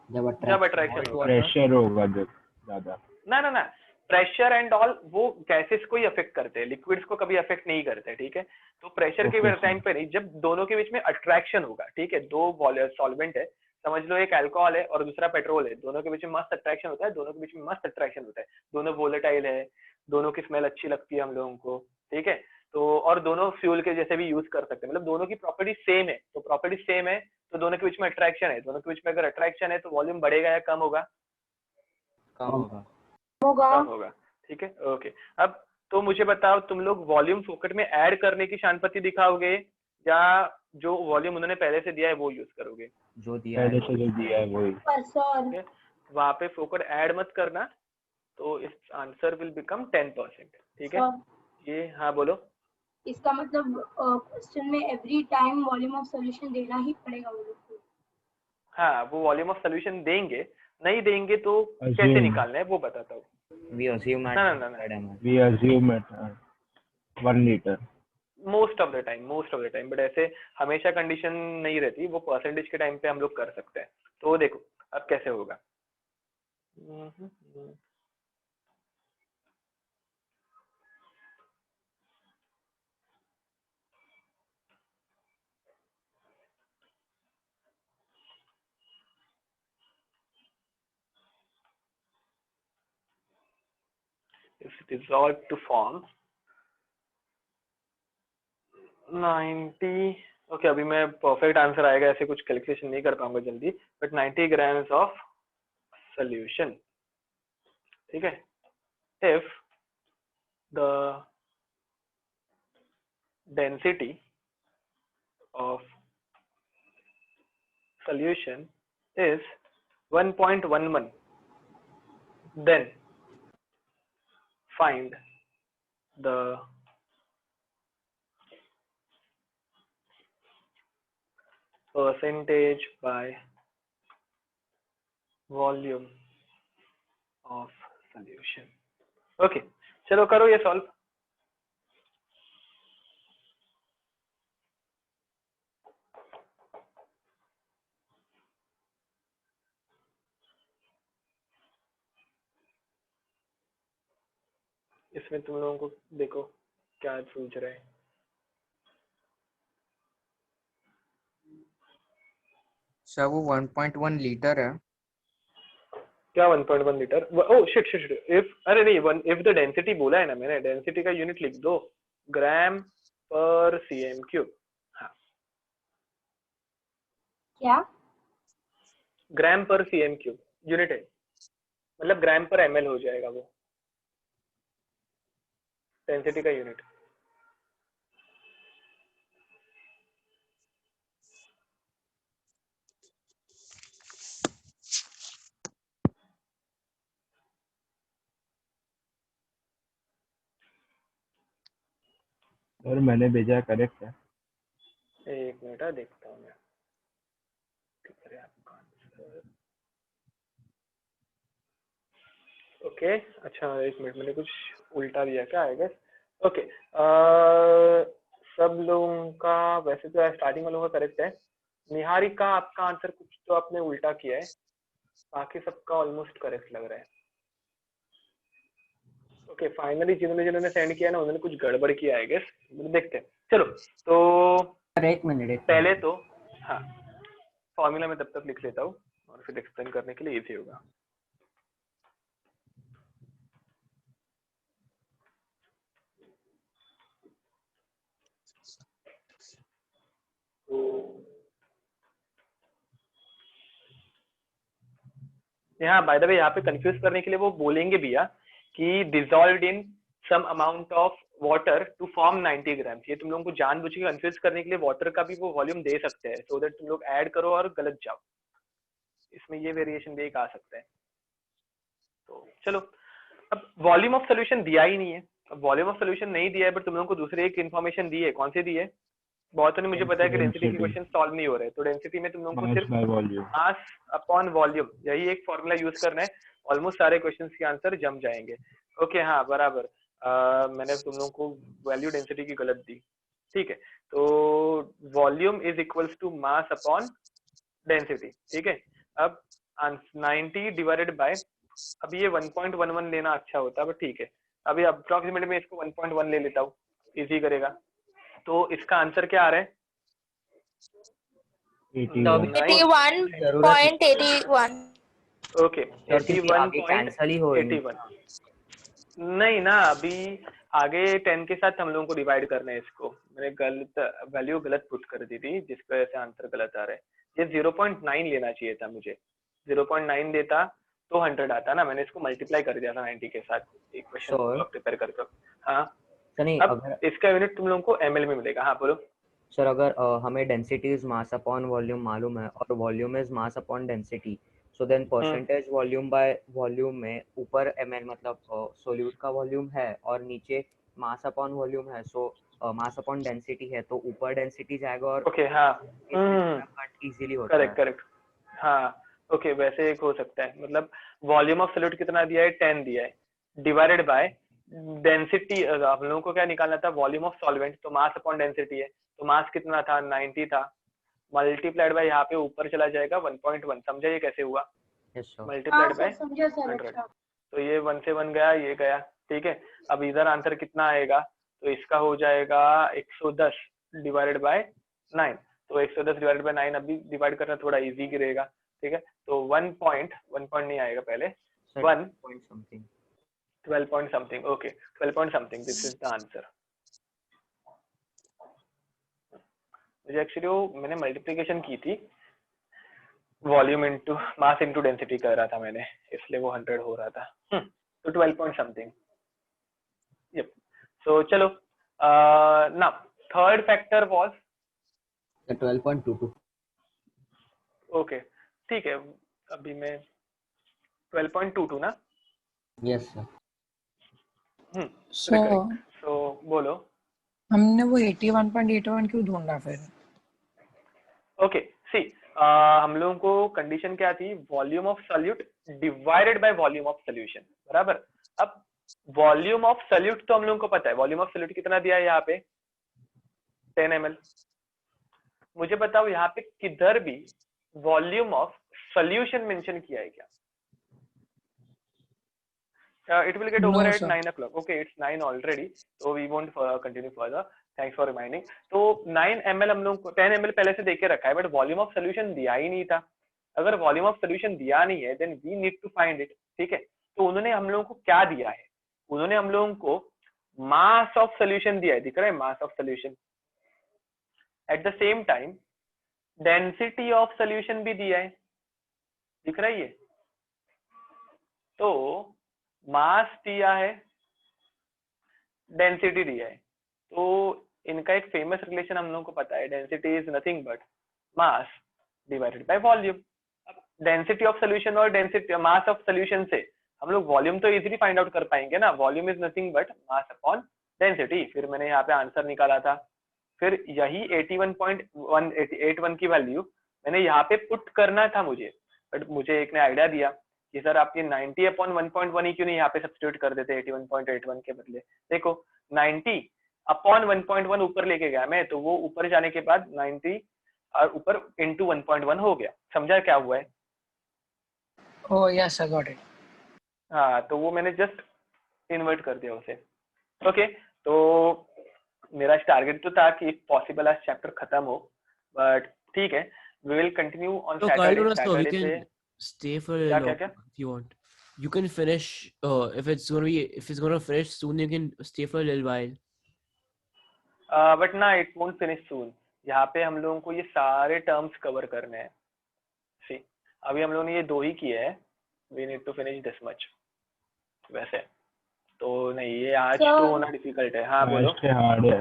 A: जब अट्रैक्शन होगा,
E: प्रेशर होगा जब ज्यादा।
A: ना प्रेशर एंड ऑल वो गैसेस को ही अफेक्ट करते हैं, लिक्विड्स को कभी अफेक्ट नहीं करते, ठीक है। तो प्रेशर के टाइम पे नहीं, जब दोनों के बीच में अट्रैक्शन होगा, ठीक है। दो सॉल्वेंट है, समझ लो एक अल्कोहल है और दूसरा पेट्रोल है, दोनों के बीच में मस्त अट्रैक्शन होता है, दोनों के बीच में मस्त अट्रैक्शन होता है, दोनों वोलेटाइल है, दोनों की स्मेल अच्छी लगती है हम लोगों को, ठीक है। तो और दोनों फ्यूल के जैसे भी यूज कर सकते हैं, मतलब दोनों की प्रॉपर्टी सेम है, तो प्रॉपर्टी सेम है तो दोनों के बीच में अट्रैक्शन है, दोनों के बीच में अगर अट्रैक्शन है तो वॉल्यूम बढ़ेगा या कम होगा?
B: कम होगा।
A: कम होगा, ठीक है। ओके, अब तो मुझे बताओ, तुम लोग वॉल्यूम फोकट में ऐड करने की शानपति दिखाओगे या जो वॉल्यूम उन्होंने पहले से दिया है वो यूज करोगे?
B: जो दिया है
E: पहले से जो दिया है वही।
A: वहां पे फोकट ऐड मत करना, तो इस आंसर विल बिकम 10%, ठीक है। ये हाँ बोलो।
C: इसका मतलब क्वेश्चन में every time volume of solution देना ही पड़ेगा वो लोग को।
A: हाँ, वो वॉल्यूम ऑफ सॉल्यूशन देंगे, नहीं देंगे तो कैसे निकालना है वो बताता हूँ।
B: we assume at
A: No, no, no, no.
B: 100 ml.
E: We assume it 1 liter.
A: Most of the time, but ऐसे हमेशा कंडीशन नहीं रहती, वो परसेंटेज के टाइम पे हम लोग कर सकते हैं। तो देखो अब कैसे होगा। If it is dissolved to form 90, okay अभी मैं परफेक्ट आंसर आएगा ऐसे कुछ कैलकुलेशन नहीं कर पाऊंगा जल्दी, बट 90 grams ऑफ सोल्यूशन, ठीक है। If the density of solution is 1.11, then find the percentage by volume of solution। Okay चलो करो ये सॉल्व। इसमें तुम लोगों को देखो क्या पूछ रहे हैं।
D: सर वो 1.1 लीटर है।
A: क्या 1.1 litre? Oh shit shit shit, if अरे नहीं, इफ द डेंसिटी बोला है ना मैंने, डेंसिटी का यूनिट लिख दो, ग्राम पर सीएम क्यूब। हाँ
C: क्या?
A: ग्राम पर सीएम क्यूब यूनिट है, मतलब ग्राम पर एमएल हो जाएगा वो डेंसिटी का यूनिट।
E: और मैंने भेजा करेक्ट है।
A: एक मिनट देखता हूँ मैं। ओके अच्छा एक मिनट, मैंने कुछ उल्टा दिया क्या आएगा। ओके सब लोगों का वैसे तो स्टार्टिंग वालों का करेक्ट है। निहारिका आपका आंसर कुछ तो आपने उल्टा किया है, बाकी सबका ऑलमोस्ट करेक्ट लग रहा है। ओके फाइनली जिन्होंने सेंड किया ना उन्होंने कुछ गड़बड़ किया है गेस, देखते हैं। चलो तो
H: एक मिनट
A: पहले तो हाँ फॉर्मूला में तब तक लिख लेता हूँ और फिर एक्सप्लेन करने के लिए इजी होगा। यहाँ बाय द वे यहाँ पे कंफ्यूज करने के लिए वो बोलेंगे भी कि dissolved in some amount of water to form 90 gram. ये तुम लोगों को जानबूझ के कंफ्यूज करने के लिए वाटर का भी वो वॉल्यूम दे सकते हैं, सो दैट तुम लोग ऐड करो और गलत जाओ। इसमें ये वेरिएशन भी एक आ सकता है। तो चलो अब वॉल्यूम ऑफ सोल्यूशन दिया ही नहीं है, अब वॉल्यूम ऑफ सोल्यूशन नहीं दिया है बट तुम लोगों को दूसरी एक इन्फॉर्मेशन दी है। कौन सी दी है? बहुत ने मुझे पता है कि डेंसिटी के क्वेश्चन सॉल्व नहीं हो रहे, तो डेंसिटी में तुम लोगों को सिर्फ मास अपॉन वॉल्यूम यही एक फॉर्मूला यूज करना है। ऑलमोस्ट सारे क्वेश्चंस के आंसर जम जाएंगे। ओके हाँ बराबर, मैंने तुम लोगों को वैल्यू डेंसिटी की गलत दी, ठीक है। तो volume is equals to mass upon density, ठीक है। अब 90 डिवाइडेड बाय, अभी ये 1.11 लेना अच्छा होता है बट ठीक है, अभी अप्रोक्सीमेट में इसको 1.1 ले लेता हूँ, इजी करेगा। तो इसका आंसर क्या आ रहा है?
I: 81.81।
A: ओके 81.81 नहीं ना, अभी आगे 10 के साथ हम लोगों को डिवाइड करना है इसको। मैंने गलत वैल्यू पुट कर दी थी जिसकी वजह से आंसर गलत आ रहा है। ये 0.9 लेना चाहिए था मुझे, 0.9 देता तो 100 आता ना, मैंने इसको मल्टीप्लाई कर दिया था 90 के साथ एक क्वेश्चन प्रिपेयर करके। हाँ अब इसका यूनिट तुम लोगों को एमएल में मिलेगा। हाँ बोलो
B: सर। अगर हमें density is mass upon volume मालूम है और volume is mass upon density, so then percentage volume by volume में ऊपर ml मतलब सोल्यूट का वॉल्यूम है और नीचे मास अपॉन वॉल्यूम है, सो मास अपॉन डेंसिटी है तो ऊपर डेंसिटी जाएगा और
A: ओके हाँ
B: कट इजीली होता है।
A: करेक्ट हाँ ओके वैसे एक हो सकता है, मतलब वॉल्यूम ऑफ सोल्यूट कितना दिया है? 10 दिया है, डिवाइडेड बाय डेंसिटी। हम लोगों को क्या निकालना था, वॉल्यूम ऑफ सॉल्वेंट, तो मास अपॉन डेंसिटी है, तो मास कितना था 90 था, मल्टीप्लाइड बाय यहाँ पे ऊपर चला जाएगा 1.1। समझा ये कैसे हुआ,
B: yes sir.
A: Multiplied
C: sir
A: by
C: समझा सर।
A: 100।
C: अच्छा
A: तो ये 1 से 1 गया, ये गया, ठीक है। अब इधर आंसर कितना आएगा, तो इसका हो जाएगा 110 डिवाइडेड बाय 9। तो 110 डिवाइडेड बाय 9 अभी डिवाइड करना थोड़ा इजी गिरेगा, ठीक है। तो 1 पॉइंट नहीं आएगा पहले, 1
B: point something,
A: 12 point something, okay 12 point something, this is the answer. मुझे एक्चुअली वो मैंने मल्टीप्लिकेशन की थी, volume into mass into density कर रहा था मैंने, इसलिए वो 100 हो रहा था। तो 12 पॉइंट समथिंग, यप। सो चलो, now third factor was
H: 12.22.
A: Okay, ठीक है। अभी मैं 12.22 ना,
H: Yes sir.
G: सो
A: सो बोलो।
G: हमने वो 81.81 क्यों ढूंढा फिर?
A: ओके सी, हम लोगों को कंडीशन क्या थी, volume of solute divided by volume of solution, बराबर। अब वॉल्यूम ऑफ सॉल्यूट तो हम लोगों को पता है, वॉल्यूम ऑफ सॉल्यूट कितना दिया है यहाँ पे 10 ml। मुझे बताओ यहाँ पे किधर भी वॉल्यूम ऑफ सॉल्यूशन मेंशन किया है क्या? It will get
G: No,
A: over at
G: sir.
A: 9 o'clock. Okay, it's 9 already, so we won't continue further. Thanks for reminding. तो 9 ml हम लोग को 10 ml पहले से देके रखा है, बट वॉल्यूम ऑफ सोल्यूशन दिया ही नहीं था। अगर वॉल्यूम ऑफ सोल्यूशन दिया नहीं है, then we need to find it, ठीक है। तो उन्होंने हम लोगों को क्या दिया है, उन्होंने हम लोगों को मास ऑफ सोल्यूशन दिया है, दिख रहा है mass of solution. At the same time density of solution भी दिया है, दिख रहा है ये। तो मास दिया है, डेंसिटी दिया है, तो इनका एक फेमस रिलेशन हम लोगों को पता है, density is nothing but mass divided by volume. अब डेंसिटी ऑफ सोल्यूशन और डेंसिटी मास ऑफ सोल्यूशन से हम लोग वॉल्यूम तो इजीली फाइंड आउट कर पाएंगे ना, volume is nothing but mass upon density. फिर मैंने यहाँ पे आंसर निकाला था, फिर यही 81.181 की वैल्यू मैंने यहाँ पे पुट करना था मुझे, बट मुझे एक ने आइडिया दिया कि सर आप ये 90 अपॉन 1.1 ही क्यों नहीं यहाँ पे सब्स्टिट्यूट कर देते 81.81 के बदले। देखो 90 अपॉन 1.1 ऊपर लेके गया मैं, तो वो ऊपर जाने के बाद 90 और ऊपर इंटू 1.1 हो गया। समझा क्या हुआ है?
G: Oh yes, I got it.
A: हाँ, तो वो मैंने जस्ट इन्वर्ट कर दिया उसे। ओके, तो मेरा टारगेट तो था कि पॉसिबल आज चैप्टर खत्म हो, बट ठीक है, we will continue on
I: So Kyle,
A: Saturday
I: we
A: से।
I: can stay for a
A: क्या
I: little
A: क्या
I: longer if you want. You can finish if it's gonna finish soon. You can stay for a little while.
A: But ना, it won't finish सून। यहाँ पे हम लोगों को ये सारे टर्म्स कवर करने हैं। सी, अभी हम लोगों ने ये 2 ही किए हैं, we need to finish this much. वैसे तो नहीं, ये आज
C: Sir.
A: तो होना डिफिकल्ट है। हाँ बोलो।
E: लास्ट के हार्ड है।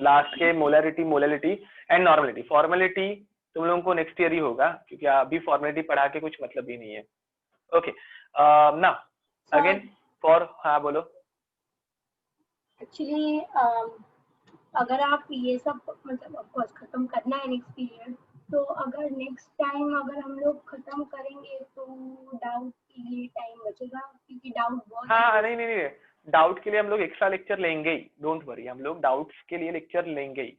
A: लास्ट के मोलैरिटी एंड नॉर्मलिटी। फॉर्मेलिटी तुम लोगों को नेक्स्ट ईयर ही होगा, क्योंकि अभी फॉर्मेलिटी पढ़ा के कुछ मतलब ही नहीं है। ओके, ना अगेन फॉर, हाँ बोलो।
C: एक्चुअली अगर आप ये सब मतलब ऑफकोर्स खत्म करना है नेक्स्ट पीरियड, तो अगर नेक्स्ट टाइम अगर हम लोग खत्म करेंगे तो डाउट के लिए टाइम बचेगा, क्योंकि डाउट बहुत
A: हाँ नहीं, डाउट के लिए हम लोग एक्स्ट्रा लेक्चर लेंगे ही, डोंट वरी, हम लोग डाउट्स के लिए लेक्चर लेंगे ही।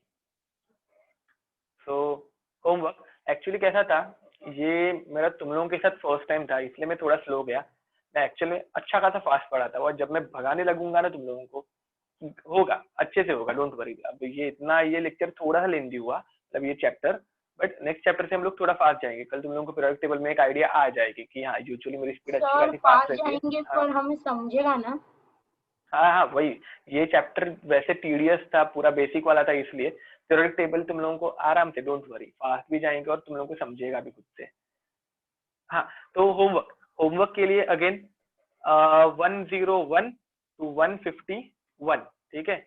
A: सो होमवर्क एक्चुअली कैसा था, ये मेरा तुम लोगों के साथ फर्स्ट टाइम था, इसलिए मैं थोड़ा स्लो गया। मैं एक्चुअली अच्छा खासा फास्ट पढ़ा था, और जब मैं भगाने लगूंगा ना तुम लोगों को, होगा अच्छे से होगा, डोंट वरी। अब ये लेक्चर थोड़ा सा लेंदी हुआ, मतलब ये चैप्टर, बट नेक्स्ट चैप्टर से हम लोग थोड़ा फास्ट जाएंगे। कल तुम लोगों को पीरियोडिक टेबल में एक आइडिया आ जाएगी कि हाँ यूजुअली मेरी स्पीड अच्छी
C: सर
A: खासी
C: फास्ट
A: फास्ट रहती
C: जाएंगे
A: है।
C: पर हमें समझेगा ना।
A: हाँ वही, ये चैप्टर वैसे टीडियस था, पूरा बेसिक वाला था, इसलिए पीरियोडिक टेबल तुम लोगों को आराम से, डोंट वरी, फास्ट भी जाएंगे और तुम लोगों को समझेगा भी खुद से। हाँ, तो होमवर्क के लिए अगेन 101 to 151, ठीक है,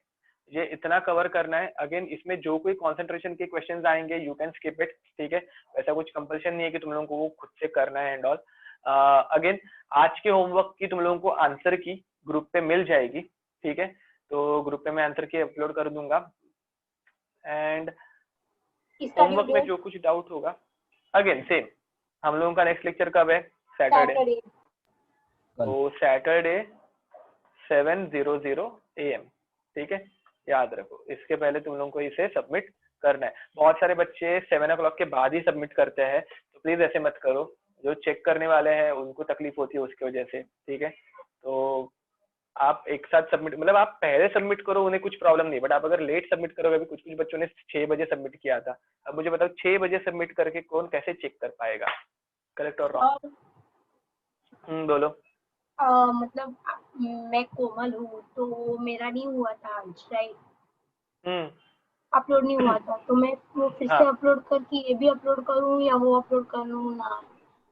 A: ये इतना कवर करना है। अगेन इसमें जो कोई कंसंट्रेशन के क्वेश्चंस आएंगे यू कैन स्किप इट, ठीक है, वैसा कुछ कंपल्शन नहीं है कि तुम लोगों को वो खुद से करना है एंड ऑल। अगेन आज के होमवर्क की तुम लोगों को आंसर की ग्रुप पे मिल जाएगी, ठीक है, तो ग्रुप पे मैं आंसर की अपलोड कर दूंगा। एंड होमवर्क में जो कुछ डाउट होगा, अगेन सेम, हम लोगों का नेक्स्ट लेक्चर कब है? सैटरडे। तो सैटरडे 7:00 AM, ठीक है, याद रखो। इसके पहले तुम लोगों को इसे सबमिट करना है। बहुत सारे बच्चे 7 o'clock के बाद ही सबमिट करते हैं, तो प्लीज ऐसे मत करो। जो चेक करने वाले हैं उनको तकलीफ होती है उसकी वजह से, ठीक है। तो आप एक साथ सबमिट, मतलब आप पहले सबमिट करो, उन्हें कुछ प्रॉब्लम नहीं, बट आप अगर लेट सबमिट करोगे, अभी कुछ बच्चों ने 6 बजे सबमिट किया था, अब मुझे बताओ 6 बजे सबमिट करके कौन कैसे चेक कर पाएगा, करेक्ट और रॉन्ग? बोलो।
C: मतलब मैं कोमल हूँ, तो मेरा नहीं हुआ था आज, राइट? अपलोड नहीं हुआ था, तो मैं वो फिर से अपलोड करके ये भी अपलोड करूँ या वो अपलोड करूँ ना,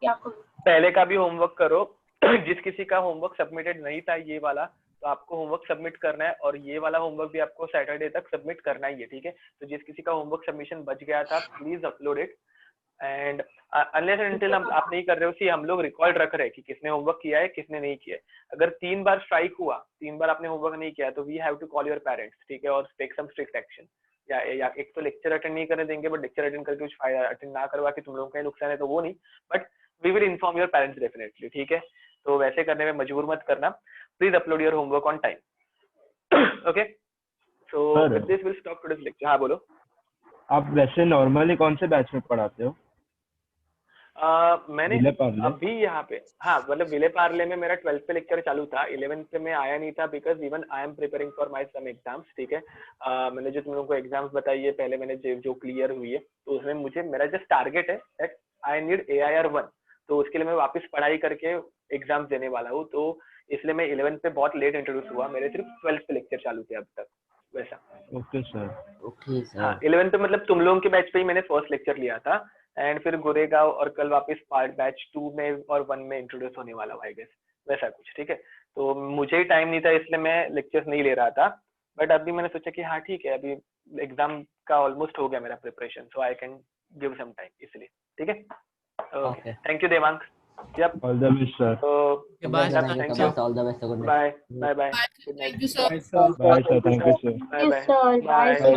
C: क्या करूँ?
A: पहले का भी होमवर्क करो। जिस किसी का होमवर्क सबमिटेड नहीं था ये वाला, तो आपको होमवर्क सबमिट करना है, और ये वाला होमवर्क भी आपको सैटरडे तक सबमिट करना ही है, ठीक है। तो जिस किसी का होमवर्क सबमिशन बच गया था, please upload it. And unless and until आप नहीं कर रहे हो, सी हम लोग रिकॉर्ड रख रहे हैं कि किसने होमवर्क किया है किसने नहीं किया है। अगर 3 बार स्ट्राइक हुआ, 3 बार आपने होमवर्क नहीं किया, तो we have to call your parents, ठीक है, और टेक सम स्ट्रिक्ट एक्शन। या एक तो लेक्चर अटेंड नहीं करने देंगे, बट लेक्चर अटेंड करके कुछ फायदा, अटेंड ना करवा के तुम लोगों का नुकसान है तो वो नहीं, but we will inform your parents definitely, ठीक है। तो वैसे करने में मजबूर मत करना। Please upload your homework on time. Okay, so with this will stop today's lecture. हाँ बोलो।
E: आप वैसे नॉर्मली कौन से बैच में पढ़ाते हो?
A: मैंने अभी यहाँ पे, हाँ मतलब विले पार्ले में मेरा 12th पे लेक्चर चालू था, 11th पे मैं आया नहीं था, because even I am preparing for my some exams, ठीक है। मैंने जो तुम लोगों को एग्जाम्स बताई है पहले, मैंने जो क्लियर हुई है, तो उसमें मुझे मेरा जस्ट टारगेट है दैट आई नीड AIR 1, तो उसके लिए मैं वापस पढ़ाई करके एग्जाम्स देने वाला हूँ। तो इसलिए मैं 11th पे बहुत लेट इंट्रोड्यूस हुआ, मेरे सिर्फ 12th पे लेक्चर चालू थे अब तक, वैसा।
E: Okay sir.
H: Okay sir.
A: हाँ 11th पे मतलब तुम लोगों के बैच पे ही मैंने फर्स्ट लेक्चर लिया था, एंड फिर गोरेगांव और कल वापस बैच 2 में और 1 में इंट्रोड्यूस होने वाला हूँ, आई गेस, वैसा कुछ, ठीक है। तो मुझे ही टाइम नहीं था, इसलिए मैं लेक्चर्स नहीं ले रहा था, बट अभी मैंने सोचा कि हाँ ठीक है, अभी एग्जाम का ऑलमोस्ट हो गया मेरा preparation, so I can give some time, इसलिए, ठीक है। Okay, thank you Devang. Yep.
E: All the best, sir.
A: So,
H: Bye.
A: thank you.
H: All the best.
A: Bye. Bye. Bye. Good night.
G: Thank you, sir.
E: Bye, sir. Thank you, sir.
A: Bye.
C: Yes, sir.
A: Bye.
C: Bye.